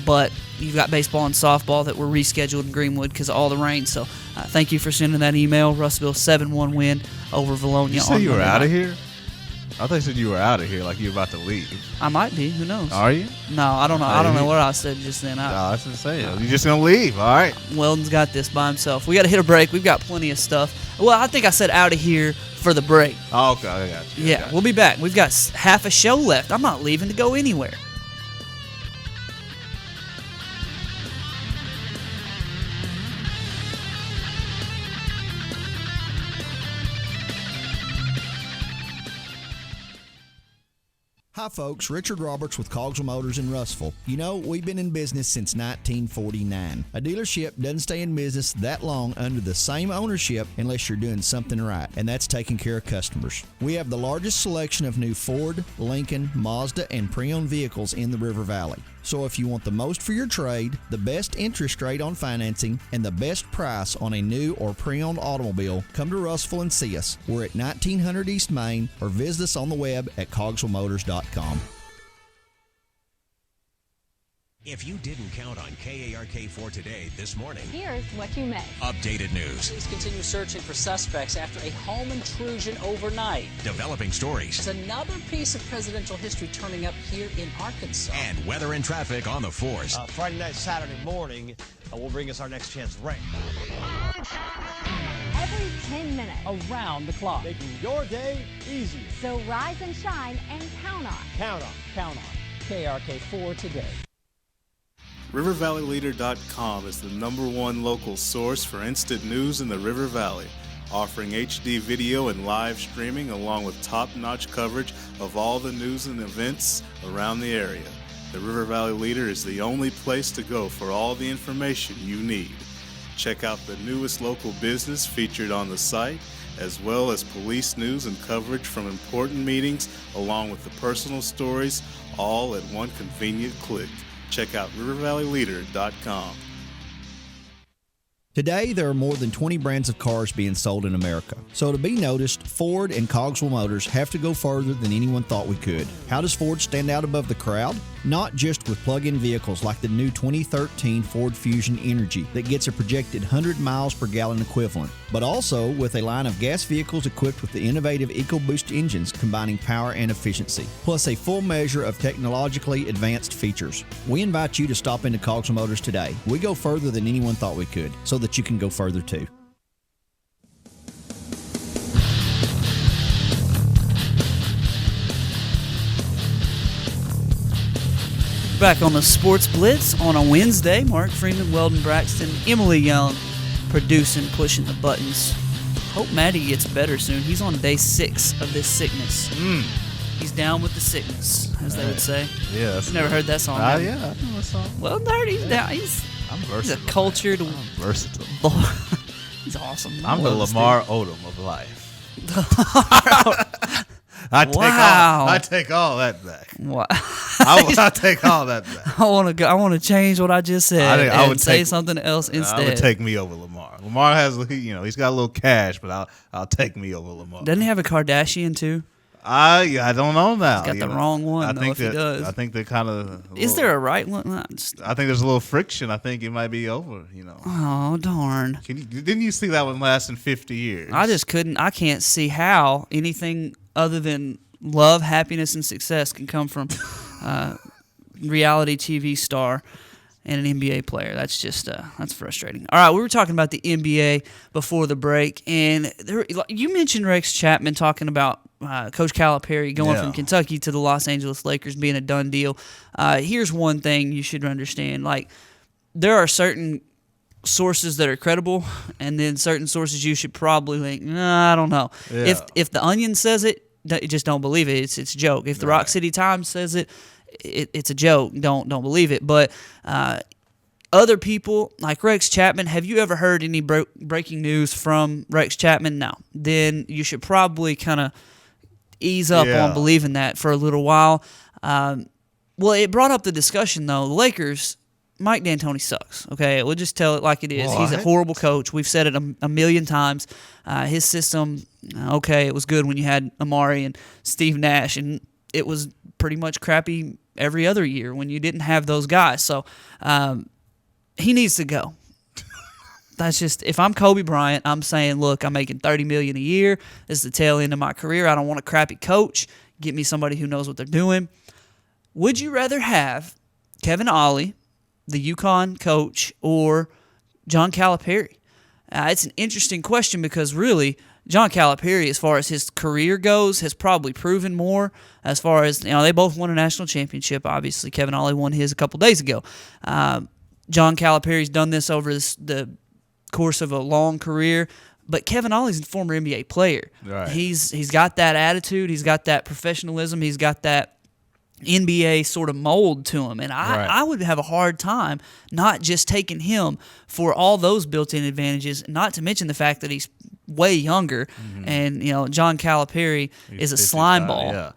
B: but you've got baseball and softball that were rescheduled in Greenwood because of all the rain. So thank you for sending that email. Russellville 7-1 win over Valonia.
C: You say you were out of here? I thought you said you were out of here, like you were about to leave.
B: I might be. Who knows?
C: Are you?
B: No, I don't know. I don't know what I said just then.
C: No, that's insane. You're just going to leave. All right.
B: Weldon's got this by himself. We got to hit a break. We've got plenty of stuff. Well, I think I said out of here for the break.
C: Oh, okay. I got you.
B: Yeah, we'll be back. We've got half a show left. I'm not leaving to go anywhere.
D: Hi folks, Richard Roberts with Cogswell Motors in Russellville. You know, we've been in business since 1949. A dealership doesn't stay in business that long under the same ownership unless you're doing something right, and that's taking care of customers. We have the largest selection of new Ford, Lincoln, Mazda, and pre-owned vehicles in the River Valley. So if you want the most for your trade, the best interest rate on financing, and the best price on a new or pre-owned automobile, come to Russellville and see us. We're at 1900 East Main, or visit us on the web at cogswellmotors.com.
E: If you didn't count on KARK4 today this morning,
F: Here's what you missed.
E: updated news,
G: Police continue searching for suspects after a home intrusion overnight.
E: developing stories,
G: There's another piece of presidential history turning up here in Arkansas.
E: and weather and traffic on the 4s.
H: Friday night, Saturday morning will bring us our next chance of rain.
F: every 10 minutes.
G: Around the clock.
H: Making your day easier.
F: So rise and shine and count on.
H: Count on.
G: Count on KRK4 today.
I: RiverValleyLeader.com is the #1 local source for instant news in the River Valley, offering HD video and live streaming along with top-notch coverage of all the news and events around the area. The River Valley Leader is the only place to go for all the information you need. Check out the newest local business featured on the site, as well as police news and coverage from important meetings, along with the personal stories, all at one convenient click. Check out RiverValleyLeader.com.
D: Today, there are more than 20 brands of cars being sold in America. So to be noticed, Ford and Cogswell Motors have to go further than anyone thought we could. How does Ford stand out above the crowd? Not just with plug-in vehicles like the new 2013 Ford Fusion Energy that gets a projected 100 miles per gallon equivalent, but also with a line of gas vehicles equipped with the innovative EcoBoost engines combining power and efficiency, plus a full measure of technologically advanced features. We invite you to stop into Cogswell Motors today. We go further than anyone thought we could, so that you can go further too.
B: Back on the Sports Blitz on a Wednesday. Mark Freeman, Weldon Braxton, Emily Young producing, pushing the buttons. Hope Maddie gets better soon. He's on day 6 of this sickness. He's down with the sickness, as they would say.
C: Yeah.
B: I've never heard that song.
C: Yeah, I know that song.
B: Well, there he's down. He's
C: versatile.
B: a cultured.
C: I'm versatile.
B: He's awesome.
C: I'm the Lamar Odom of life. I take all that back.
B: What?
C: I take all that back.
B: I want to change what I just said
C: I would
B: say
C: take
B: something else instead.
C: I would take me over Lamar. Lamar has, he's got a little cash, but I'll take me over Lamar.
B: Doesn't he have a Kardashian too?
C: I don't know now.
B: He's got the wrong one. If he does.
C: I think they kind of.
B: Is there a right one?
C: I think there's a little friction. I think it might be over.
B: Oh darn!
C: Didn't you see that one lasting 50 years?
B: I just couldn't. I can't see how anything other than love, happiness, and success can come from reality TV star and an NBA player. That's just that's frustrating. All right, we were talking about the NBA before the break, and you mentioned Rex Chapman talking about Coach Calipari going from Kentucky to the Los Angeles Lakers being a done deal. Here's one thing you should understand: like there are certain sources that are credible, and then certain sources you should probably think, nah, I don't know.
C: Yeah.
B: If the Onion says it, just don't believe it. It's a joke. If the Rock City Times says it, it's a joke. Don't believe it. But other people like Rex Chapman, have you ever heard any breaking news from Rex Chapman? No. Then you should probably kind of ease up on believing that for a little while. Well, it brought up the discussion though. The Lakers, Mike D'Antoni sucks. Okay, we'll just tell it like it is.
C: What?
B: He's a horrible coach. We've said it a million times. His system, okay, it was good when you had Amari and Steve Nash, and it was pretty much crappy every other year when you didn't have those guys. So he needs to go. That's just, if I'm Kobe Bryant, I'm saying, look, I'm making $30 million a year. This is the tail end of my career. I don't want a crappy coach. Get me somebody who knows what they're doing. Would you rather have Kevin Ollie, the UConn coach, or John Calipari? It's an interesting question because really, John Calipari, as far as his career goes, has probably proven more. As far as, they both won a national championship. Obviously, Kevin Ollie won his a couple days ago. John Calipari's done this over the course of a long career, but Kevin Ollie's a former NBA player.
C: Right.
B: He's got that attitude. He's got that professionalism. He's got that NBA sort of mold to him, and I would have a hard time not just taking him for all those built-in advantages, not to mention the fact that he's way younger, and John Calipari is a slime ball.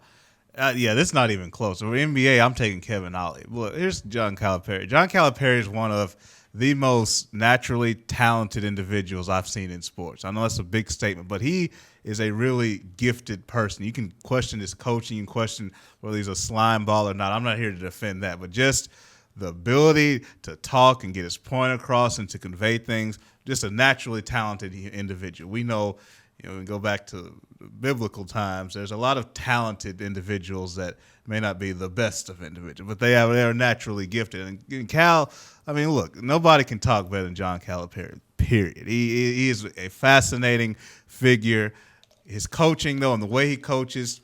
C: This is not even close. For NBA, I'm taking Kevin Ollie. Well, here's John Calipari. John Calipari is one of the most naturally talented individuals I've seen in sports. I know that's a big statement, but he is a really gifted person. You can question his coaching, you can question whether he's a slime ball or not. I'm not here to defend that, but just the ability to talk and get his point across and to convey things, just a naturally talented individual. We know, we go back to biblical times, there's a lot of talented individuals that may not be the best of individuals, but they are naturally gifted. And Cal, look, nobody can talk better than John Calipari. period. He is a fascinating figure. His coaching, though, and the way he coaches,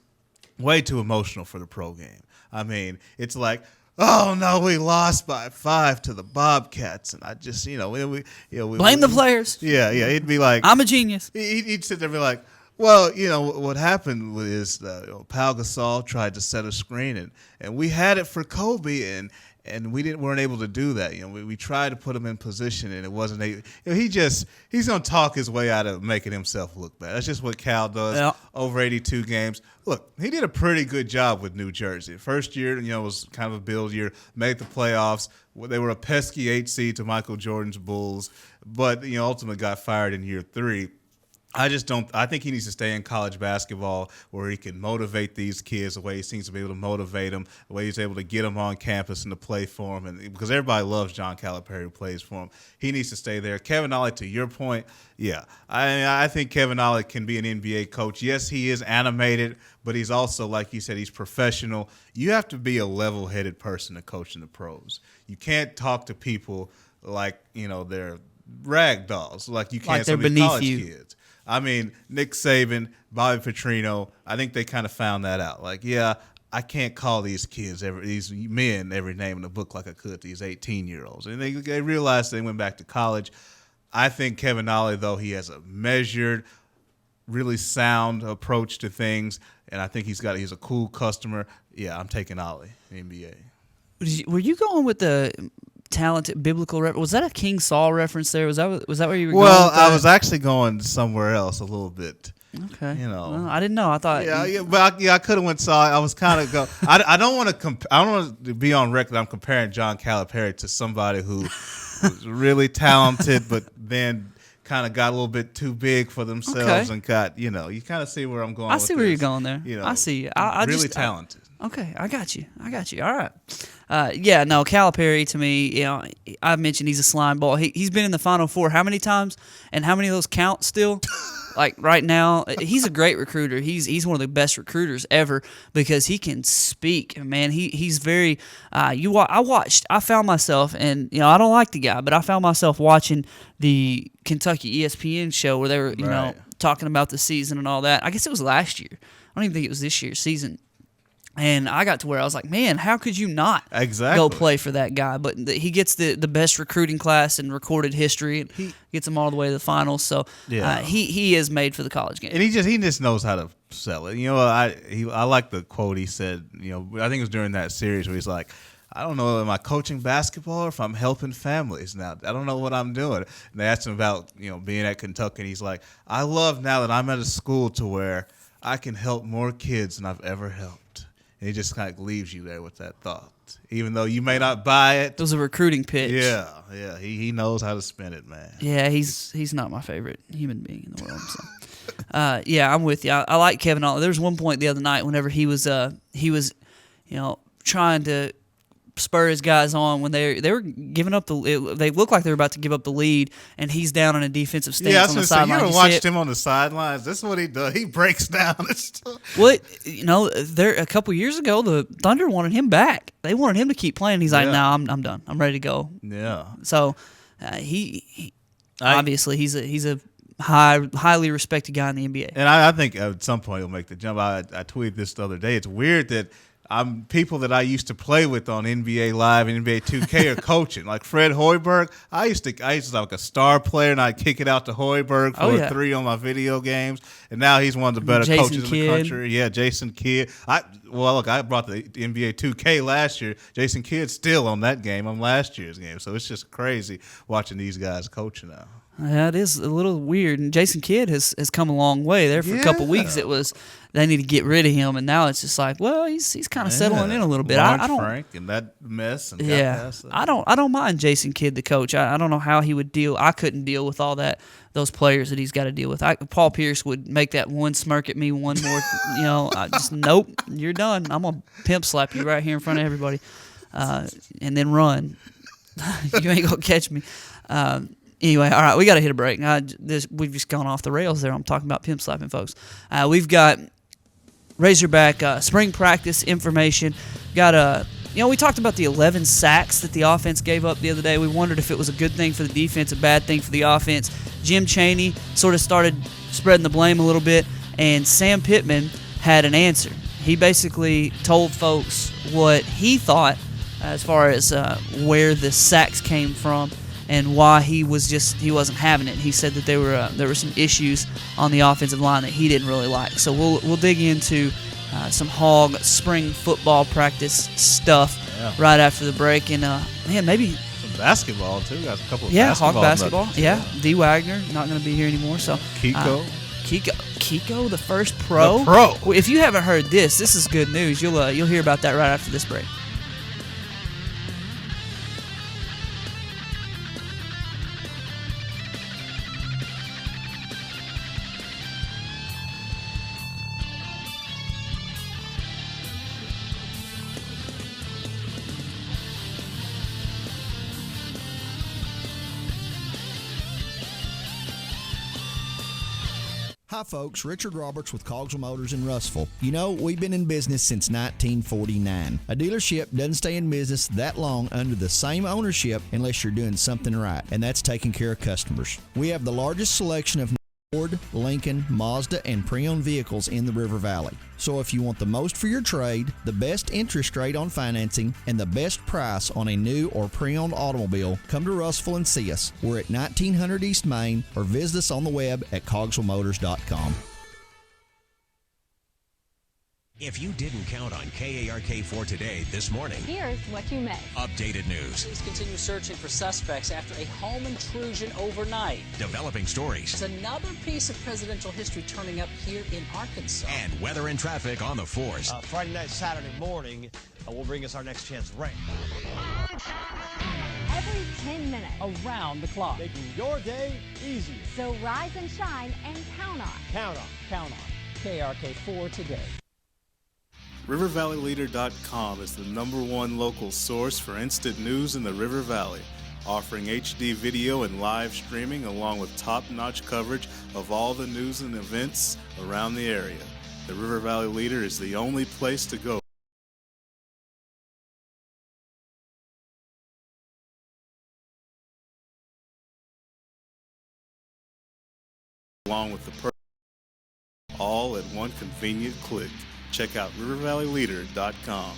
C: way too emotional for the pro game. I mean, it's like, oh no, we lost by 5 to the Bobcats, and I just, we
B: blame the players.
C: Yeah, he'd be like,
B: I'm a genius.
C: He'd sit there and be like, well, what happened is Pau Gasol tried to set a screen, and we had it for Kobe, and we weren't able to do that. We tried to put him in position, and it wasn't. He's gonna talk his way out of making himself look bad. That's just what Cal does over 82 games. Look, he did a pretty good job with New Jersey. First year, was kind of a build year. Made the playoffs. They were a pesky 8 seed to Michael Jordan's Bulls, but ultimately got fired in year 3. I think he needs to stay in college basketball where he can motivate these kids the way he seems to be able to motivate them, the way he's able to get them on campus and to play for him. And because everybody loves John Calipari who plays for him, he needs to stay there. Kevin Ollie, to your point, I think Kevin Ollie can be an NBA coach. Yes, he is animated, but he's also, like you said, he's professional. You have to be a level-headed person to coach in the pros. You can't talk to people like, they're rag dolls, like you can't
B: like they're
C: some of these
B: beneath
C: college
B: you.
C: kids. I mean, Nick Saban, Bobby Petrino, I think they kind of found that out. Like, I can't call these kids, these men, every name in the book like I could, these 18-year-olds. And they realized they went back to college. I think Kevin Ollie, though, he has a measured, really sound approach to things, and I think he's a cool customer. Yeah, I'm taking Ollie, NBA.
B: Were you going with the talented biblical reference? Was that a King Saul reference there? Was that where you were going?
C: Well, I was actually going somewhere else a little bit.
B: Okay. Well, I didn't know. I thought.
C: I could have went Saul. I was kind of go. I don't want to. I don't want to be on record. I'm comparing John Calipari to somebody who was really talented, but then kind of got a little bit too big for themselves and got. You kind of see where I'm going.
B: I see where you're going there. I see. I
C: really
B: just,
C: talented.
B: Okay, I got you. All right. Calipari to me, I mentioned he's a slime ball. He's been in the Final Four how many times? And how many of those count still? Like right now, he's a great recruiter. He's one of the best recruiters ever because he can speak. Man, he's very. I found myself, and I don't like the guy, but I found myself watching the Kentucky ESPN show where they were talking about the season and all that. I guess it was last year. I don't even think it was this year's season. And I got to where I was like, man, how could you not go play for that guy? But he gets the best recruiting class in recorded history and gets them all the way to the finals. So he is made for the college game.
C: And he just knows how to sell it. I like the quote he said, I think it was during that series where he's like, I don't know, am I coaching basketball or if I'm helping families now? I don't know what I'm doing. And they asked him about, being at Kentucky, and he's like, I love now that I'm at a school to where I can help more kids than I've ever helped. And he just kind of leaves you there with that thought, even though you may not buy it.
B: It was a recruiting pitch.
C: Yeah. He knows how to spin it, man.
B: Yeah, he's not my favorite human being in the world. So, I'm with you. I like Kevin Ollie. There was one point the other night whenever he was trying to spur his guys on when they were giving up they looked like they were about to give up the lead, and he's down on a defensive stance on the sideline.
C: You ever watched him on the sidelines? This is what he does. He breaks down and stuff.
B: Well, there a couple years ago, the Thunder wanted him back. They wanted him to keep playing. He's like, "No, I'm done. I'm ready to go."
C: Yeah.
B: So he obviously he's a highly respected guy in the NBA.
C: And I think at some point he'll make the jump. I tweeted this the other day. It's weird that people that I used to play with on NBA Live and NBA 2K are coaching. Like Fred Hoiberg, I used to like a star player, and I'd kick it out to Hoiberg for a 3 on my video games. And now he's one of the better coaches in the country. Yeah, Jason Kidd. I brought the NBA 2K last year. Jason Kidd's still on that game on last year's game. So it's just crazy watching these guys coaching now.
B: Yeah, it is a little weird. And Jason Kidd has come a long way. There for a couple weeks, it was they need to get rid of him, and now it's just like, well, he's kind of settling in a little bit.
C: I don't Frank and that mess. And
B: I don't mind Jason Kidd, the coach. I don't know how he would deal. I couldn't deal with all those players that he's got to deal with. Paul Pierce would make that one smirk at me one more. I just nope, you're done. I'm gonna pimp slap you right here in front of everybody, and then run. You ain't gonna catch me. Anyway, all right, we got to hit a break. We've just gone off the rails there. I'm talking about pimp slapping, folks. We've got Razorback spring practice information. Got we talked about the 11 sacks that the offense gave up the other day. We wondered if it was a good thing for the defense, a bad thing for the offense. Jim Chaney sort of started spreading the blame a little bit, and Sam Pittman had an answer. He basically told folks what he thought as far as where the sacks came from and why he wasn't having it. He said that there were some issues on the offensive line that he didn't really like. So we'll dig into some Hog spring football practice stuff right after the break, and maybe
C: some basketball too. Got a couple of
B: Hog basketball. Yeah, D. Wagner not going to be here anymore. So Kiko, the first pro.
C: The pro.
B: Well, if you haven't heard this is good news. You'll hear about that right after this break.
D: Hi folks, Richard Roberts with Cogswell Motors in Russellville. You know, we've been in business since 1949. A dealership doesn't stay in business that long under the same ownership unless you're doing something right, and that's taking care of customers. We have the largest selection of Ford, Lincoln, Mazda, and pre-owned vehicles in the River Valley. So if you want the most for your trade, the best interest rate on financing, and the best price on a new or pre-owned automobile, come to Russellville and see us. We're at 1900 East Main, or visit us on the web at cogswellmotors.com.
E: If you didn't count on KARK4 today this morning,
F: Here's what you missed.
E: updated news,
G: Police continue searching for suspects after a home intrusion overnight.
E: developing stories,
G: There's another piece of presidential history turning up here in Arkansas.
E: and weather and traffic on the force.
H: Friday night, Saturday morning will bring us our next chance of rain.
F: Every 10 minutes.
G: Around the clock.
H: Making your day easier.
F: So rise and shine and count on.
H: Count on.
G: Count on KRK4 today.
I: RiverValleyLeader.com is the #1 local source for instant news in the River Valley, offering HD video and live streaming along with top-notch coverage of all the news and events around the area. The River Valley Leader is the only place to go. Along with the all at one convenient click. Check out RiverValleyLeader.com.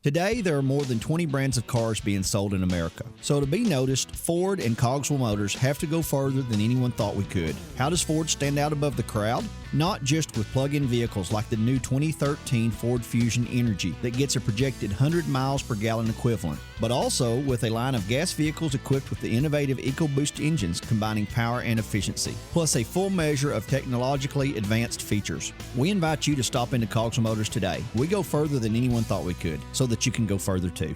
D: Today, there are more than 20 brands of cars being sold in America. So to be noticed, Ford and Cogswell Motors have to go further than anyone thought we could. How does Ford stand out above the crowd? Not just with plug-in vehicles like the new 2013 Ford Fusion Energy that gets a projected 100 miles per gallon equivalent, but also with a line of gas vehicles equipped with the innovative EcoBoost engines combining power and efficiency, plus a full measure of technologically advanced features. We invite you to stop into Cogswell Motors today. We go further than anyone thought we could, so that you can go further too.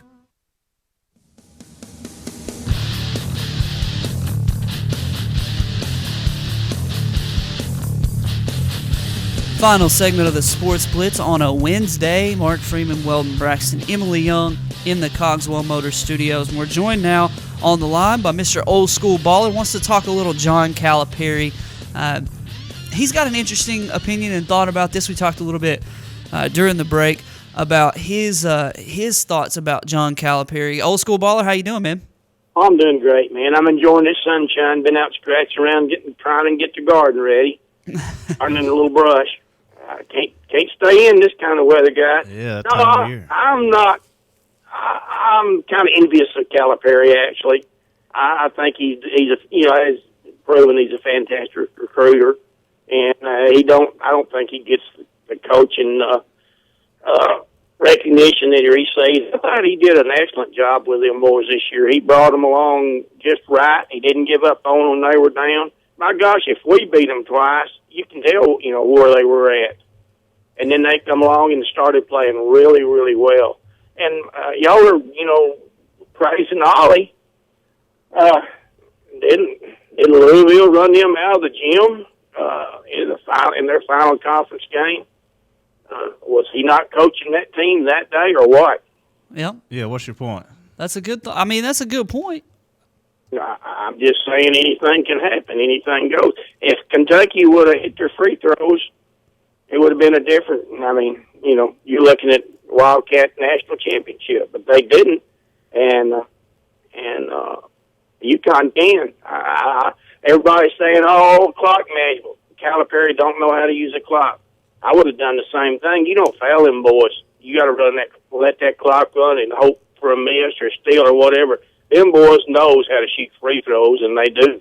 B: Final segment of the Sports Blitz on a Wednesday. Mark Freeman, Weldon Braxton, Emily Young in the Cogswell Motors studios. And we're joined now on the line by Mr. Old School Baller. Wants to talk a little John Calipari. He's got an interesting opinion and thought about this. We talked a little bit during the break about his thoughts about John Calipari. Old School Baller, how you doing, man?
J: I'm doing great, man. I'm enjoying this sunshine. Been out scratching around, trying to get the garden ready. Earning a little brush. Can't stay in this kind of weather, guys.
C: Yeah, that time of year.
J: I'm not. I'm kind of envious of Calipari. Actually, I think he's has proven he's a fantastic recruiter, and I don't think he gets the coaching recognition that he receives. I thought he did an excellent job with them boys this year. He brought them along just right. He didn't give up on them when they were down. My gosh, if we beat them twice, you can tell, where they were at. And then they come along and started playing really, really well. And y'all are, praising Ollie. Didn't Louisville run them out of the gym in their final conference game? Was he not coaching that team that day or what?
B: Yep.
C: Yeah, what's your point?
B: That's a good that's a good point.
J: I'm just saying anything can happen. Anything goes. If Kentucky would have hit their free throws, it would have been a different. You're looking at Wildcat national championship, but they didn't, and UConn can. Everybody's saying, "Oh, clock management. Calipari don't know how to use a clock." I would have done the same thing. You don't foul them boys. You got to let that clock run and hope for a miss or steal or whatever. Them boys knows how to shoot free throws, and they do.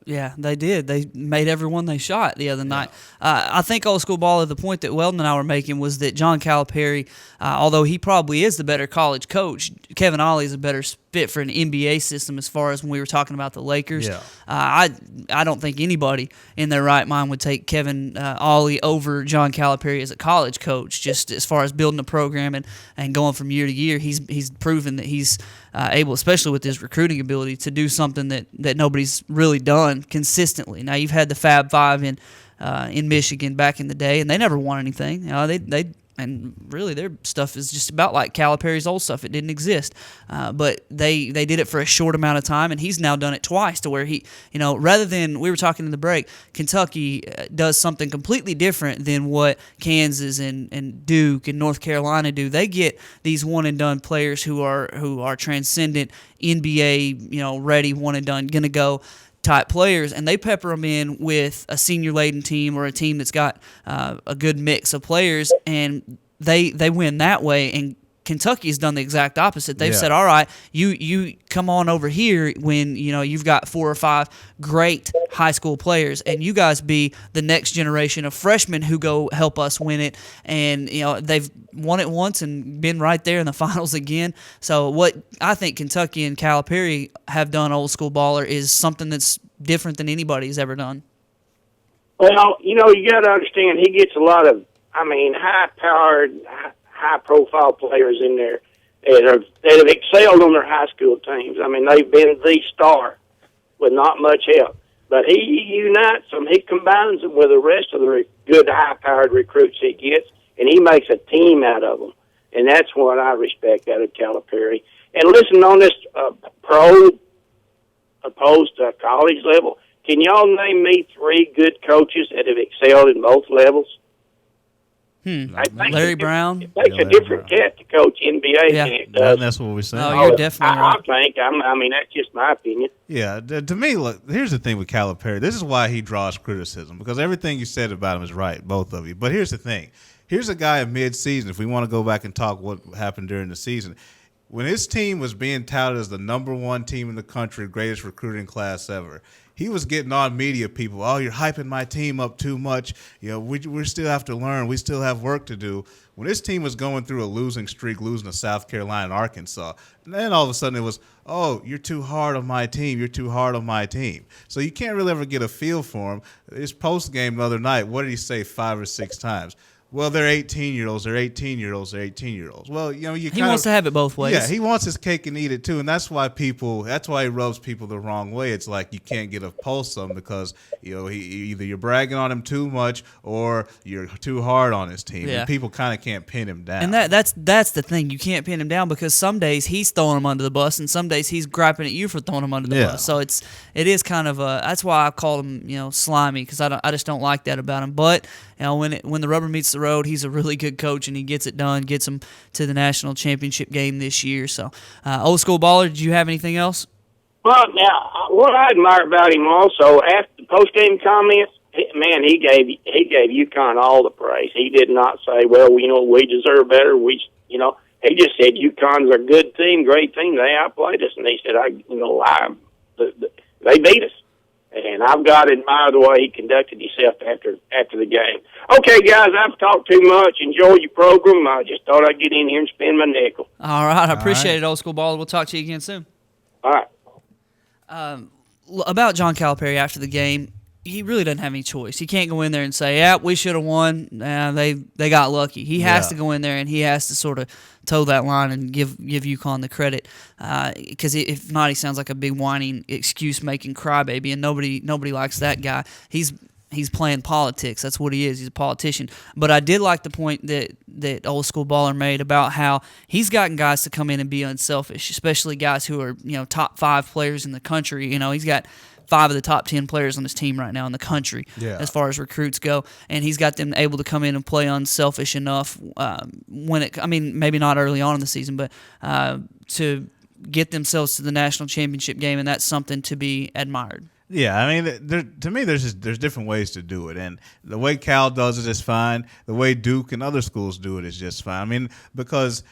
B: Yeah, they did. They made every one they shot the other night. I think Old School Baller, the point that Weldon and I were making was that John Calipari, although he probably is the better college coach, Kevin Ollie is a better fit for an NBA system as far as when we were talking about the Lakers.
C: Yeah.
B: I don't think anybody in their right mind would take Kevin Ollie over John Calipari as a college coach, just as far as building a program and going from year to year. He's proven that he's able, especially with his recruiting ability, to do something that nobody's really done consistently. Now, you've had the Fab Five in Michigan back in the day, and they never won anything. You know, they and really their stuff is just about like Calipari's old stuff. It didn't exist, but they did it for a short amount of time, and he's now done it twice to where he, you know, rather than, we were talking in the break, Kentucky does something completely different than what Kansas and Duke and North Carolina do. They get these one and done players who are transcendent NBA, you know, ready, one and done, gonna go type players, and they pepper them in with a senior-laden team or a team that's got a good mix of players, and they win that way. And Kentucky's done the exact opposite. They've said, all right, you come on over here when, you know, you've got 4 or 5 great high school players, and you guys be the next generation of freshmen who go help us win it. And, you know, they've won it once and been right there in the finals again. So what I think Kentucky and Calipari have done, Old School Baller, is something that's different than anybody's ever done.
J: Well, you know, you got to understand, he gets a lot of, high-powered, high-profile players in there that have excelled on their high school teams. I mean, they've been the star with not much help. But he unites them. He combines them with the rest of the good, high-powered recruits he gets, and he makes a team out of them. And that's what I respect out of Calipari. And listen, on this pro opposed to college level, can y'all name me 3 good coaches that have excelled in both levels?
B: Larry Brown.
J: It takes a different cat to coach NBA than it does.
C: That's what we're saying.
B: No, you're definitely right.
J: I mean, that's just my opinion.
C: Yeah, to me, look, here's the thing with Calipari. This is why he draws criticism, because everything you said about him is right, both of you. But here's the thing. Here's a guy in mid-season, if we want to go back and talk what happened during the season. When his team was being touted as the #1 team in the country, greatest recruiting class ever, he was getting on media people, oh, you're hyping my team up too much. You know, we still have to learn. We still have work to do. When his team was going through a losing streak, losing to South Carolina and Arkansas, and then all of a sudden it was, oh, you're too hard on my team. You're too hard on my team. So you can't really ever get a feel for him. His post-game the other night, what did he say 5 or 6 times? Well, they're 18-year-olds, they're 18-year-olds, they're 18-year-olds. Well, you know, he
B: wants to have it both ways.
C: Yeah, he wants his cake and eat it too, and that's why he rubs people the wrong way. It's like you can't get a pulse on him because, you know, either you're bragging on him too much or you're too hard on his team.
B: Yeah.
C: And people kind of can't pin him down.
B: And that's the thing. You can't pin him down because some days he's throwing him under the bus, and some days he's griping at you for throwing him under the bus. So it is kind of that's why I call him, you know, slimy, because I just don't like that about him. But you know, when the rubber meets the road, he's a really good coach, and he gets it done, gets them to the national championship game this year. So, Old School Baller, did you have anything else?
J: Well, now, what I admire about him also, after the post-game comments, man, he gave UConn all the praise. He did not say, well, you know, we deserve better. He just said UConn's a good team, great team. They outplayed us, and he said, they beat us. And I've got to admire the way he conducted himself after the game. Okay, guys, I've talked too much. Enjoy your program. I just thought I'd get in here and spend my nickel.
B: All right, I appreciate it, Old School Baller. We'll talk to you again soon.
J: All right.
B: About John Calipari after the game, he really doesn't have any choice. He can't go in there and say, yeah, we should have won. They got lucky. He has to go in there, and he has to sort of toe that line and give UConn the credit, because if not, he sounds like a big whining, excuse-making crybaby, and nobody likes that guy. He's he's playing politics. That's what he is. He's a politician. But I did like the point that Old School Baller made about how he's gotten guys to come in and be unselfish, especially guys who are, top 5 players in the country. He's got 5 of the top 10 players on his team right now in the country as far as recruits go, and he's got them able to come in and play unselfish enough maybe not early on in the season, but to get themselves to the national championship game, and that's something to be admired.
C: Yeah, I mean, to me, there's different ways to do it, and the way Cal does it is fine. The way Duke and other schools do it is just fine. I mean, because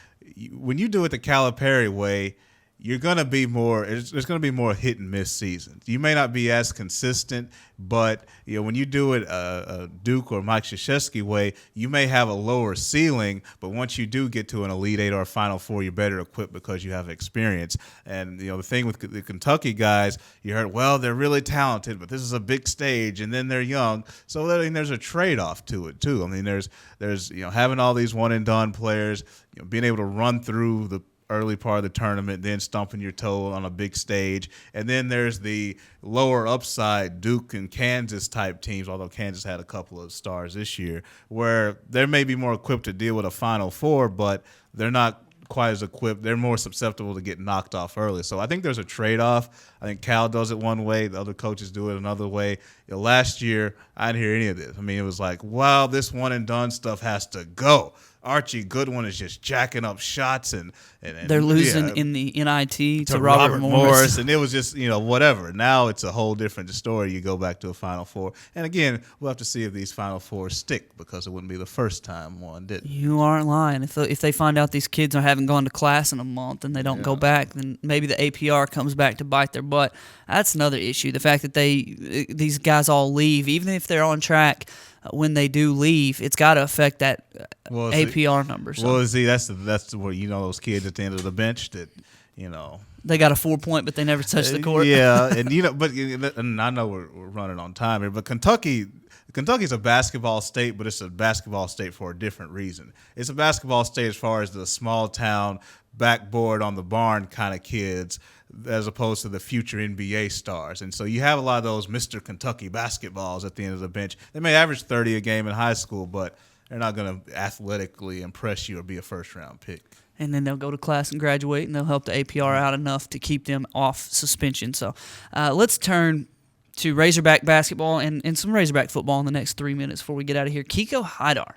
C: when you do it the Calipari way, you're going to be there's going to be more hit and miss seasons. You may not be as consistent, but when you do it Duke or Mike Krzyzewski way, you may have a lower ceiling, but once you do get to an Elite Eight or a Final Four, you're better equipped because you have experience. And the thing with the Kentucky guys, you heard, well, they're really talented, but this is a big stage, and then they're young. So there's a trade-off to it too. I mean, there's having all these one and done players, being able to run through the early part of the tournament, then stumping your toe on a big stage. And then there's the lower upside Duke and Kansas type teams, although Kansas had a couple of stars this year, where they may be more equipped to deal with a Final Four, but they're not quite as equipped. They're more susceptible to get knocked off early. So I think there's a trade-off. I think Cal does it one way. The other coaches do it another way. Last year, I didn't hear any of this. I mean, it was like, wow, this one-and-done stuff has to go. Archie Goodwin is just jacking up shots, and
B: they're losing in the NIT to Robert Morris.
C: And it was just, whatever. Now it's a whole different story. You go back to a Final Four. And again, we'll have to see if these Final Fours stick, because it wouldn't be the first time one didn't.
B: You aren't lying. If they find out these kids haven't gone to class in a month and they don't go back, then maybe the APR comes back to bite their butt. That's another issue. The fact that these guys all leave, even if they're on track, when they do leave, it's got to affect that APR number. So.
C: Well, see, that's where those kids at the end of the bench that
B: they got a 4-point, but they never touched the court.
C: Yeah, and I know we're running on time here, but Kentucky's a basketball state, but it's a basketball state for a different reason. It's a basketball state as far as the small town backboard on the barn kind of kids, as opposed to the future NBA stars. And so you have a lot of those Mr. Kentucky basketballs at the end of the bench. They may average 30 a game in high school, but they're not going to athletically impress you or be a first-round pick.
B: And then they'll go to class and graduate, and they'll help the APR out enough to keep them off suspension. So let's turn to Razorback basketball and some Razorback football in the next 3 minutes before we get out of here. Kiko Haidar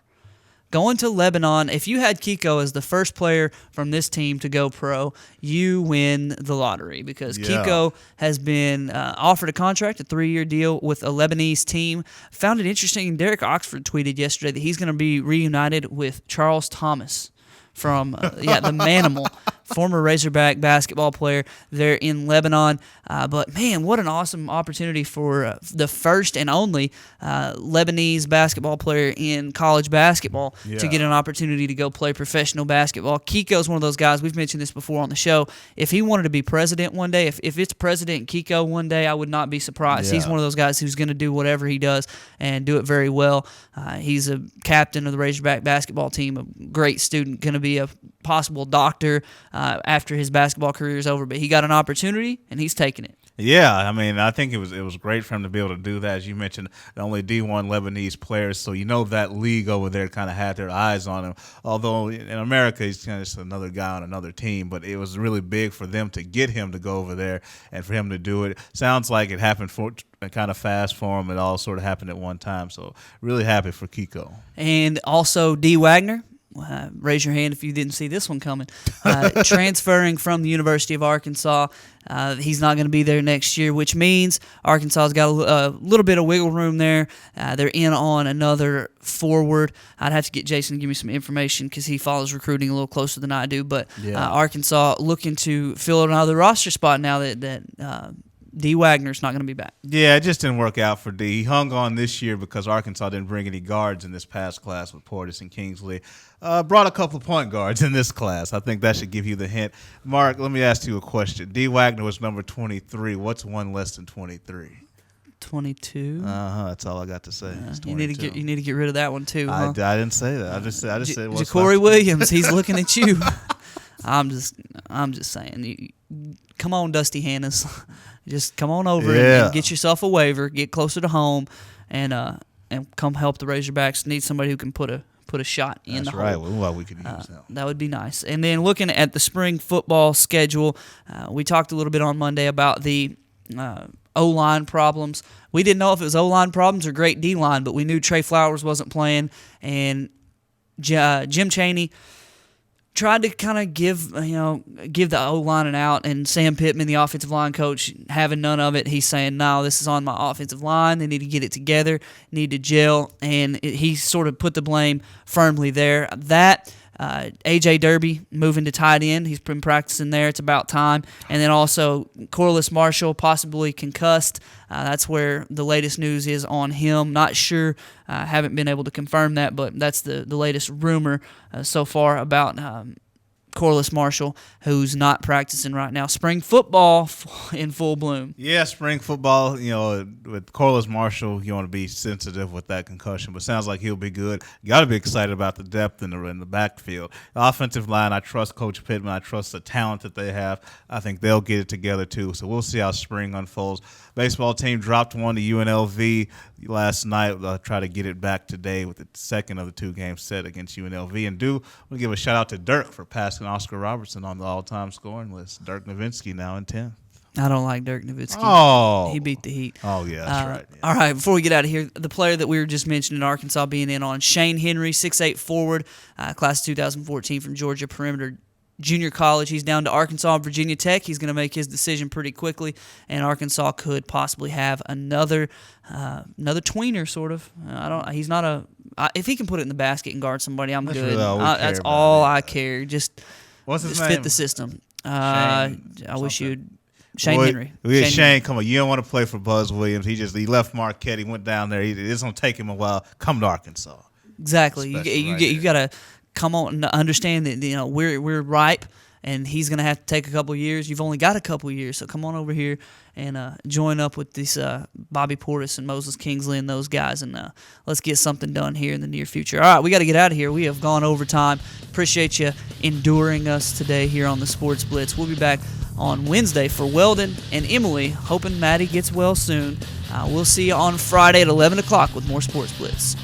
B: going to Lebanon. If you had Kiko as the first player from this team to go pro, you win the lottery, because Kiko has been offered a contract, a 3-year deal with a Lebanese team. Found it interesting, Derek Oxford tweeted yesterday that he's going to be reunited with Charles Thomas from the Manimal, former Razorback basketball player there in Lebanon. But, man, what an awesome opportunity for the first and only Lebanese basketball player in college basketball to get an opportunity to go play professional basketball. Kiko's one of those guys, we've mentioned this before on the show, if he wanted to be president one day, if it's President Kiko one day, I would not be surprised. Yeah. He's one of those guys who's going to do whatever he does and do it very well. He's a captain of the Razorback basketball team, a great student, going to be a possible doctor after his basketball career is over. But he got an opportunity, and he's taking it.
C: Yeah, I mean, I think it was great for him to be able to do that. As you mentioned, the only D1 Lebanese players, so that league over there kind of had their eyes on him. Although in America, he's kind of just another guy on another team, but it was really big for them to get him to go over there and for him to do it. Sounds like it happened kind of fast for him. It all sort of happened at one time, so really happy for Kiko.
B: And also D. Wagner. Raise your hand if you didn't see this one coming. Transferring from the University of Arkansas. He's not going to be there next year, which means Arkansas's got a little bit of wiggle room there. They're in on another forward. I'd have to get Jason to give me some information because he follows recruiting a little closer than I do. But Arkansas looking to fill another roster spot now that D. Wagner's not going to be back.
C: Yeah, it just didn't work out for D. He hung on this year because Arkansas didn't bring any guards in this past class with Portis and Kingsley. Brought a couple of point guards in this class. I think that should give you the hint. Mark, let me ask you a question. D. Wagner was number 23. What's one less than 23?
B: 22.
C: That's all I got to say.
B: You need to get rid of that one too. Huh?
C: I didn't say that. I just said what's
B: Ja'Cory Williams. He's looking at you. I'm just saying. Come on, Dusty Hannas. Just come on over and get yourself a waiver, get closer to home, and come help the Razorbacks. Need somebody who can put a shot in the hole.
C: That's right. Well, we could use that.
B: That would be nice. And then looking at the spring football schedule, we talked a little bit on Monday about the O-line problems. We didn't know if it was O-line problems or great D-line, but we knew Trey Flowers wasn't playing, and Jim Chaney tried to kind of give the O-line an out, and Sam Pittman, the offensive line coach, having none of it. He's saying, no, this is on my offensive line. They need to get it together, need to gel, and he sort of put the blame firmly there. That A.J. Derby moving to tight end. He's been practicing there. It's about time. And then also Corliss Marshall possibly concussed. That's where the latest news is on him. Not sure. Haven't been able to confirm that, but that's the latest rumor so far about Corliss Marshall, who's not practicing right now. Spring football in full bloom.
C: Yeah, spring football, with Corliss Marshall, you want to be sensitive with that concussion, but sounds like he'll be good. You got to be excited about the depth in the backfield. The offensive line, I trust Coach Pittman. I trust the talent that they have. I think they'll get it together, too. So we'll see how spring unfolds. Baseball team dropped one to UNLV last night. They'll try to get it back today with the second of the 2 games set against UNLV. And we'll give a shout-out to Dirk for passing Oscar Robertson on the all-time scoring list. Dirk Nowitzki now in 10th.
B: I don't like Dirk Nowitzki.
C: Oh.
B: He beat the Heat.
C: Oh, yeah, that's right. Yeah.
B: All right, before we get out of here, the player that we were just mentioning, Arkansas being in on, Shane Henry, 6'8" forward, class of 2014 from Georgia Perimeter Junior College. He's down to Arkansas and Virginia Tech. He's going to make his decision pretty quickly, and Arkansas could possibly have another tweener, sort of. He's not if he can put it in the basket and guard somebody, I'm good.
C: Really
B: that's all I care. Just
C: what's his
B: just
C: name?
B: Fit the system.
C: I
B: wish you'd. Shane Henry.
C: Shane, come on. You don't want to play for Buzz Williams. He left Marquette. He went down there. It's going to take him a while. Come to Arkansas.
B: Exactly. You got to come on and understand that we're ripe, and he's going to have to take a couple years. You've only got a couple years, so come on over here and join up with this Bobby Portis and Moses Kingsley and those guys, and let's get something done here in the near future. All right, we got to get out of here. We have gone overtime. Appreciate you enduring us today here on the Sports Blitz. We'll be back on Wednesday for Weldon and Emily, hoping Maddie gets well soon. We'll see you on Friday at 11 o'clock with more Sports Blitz.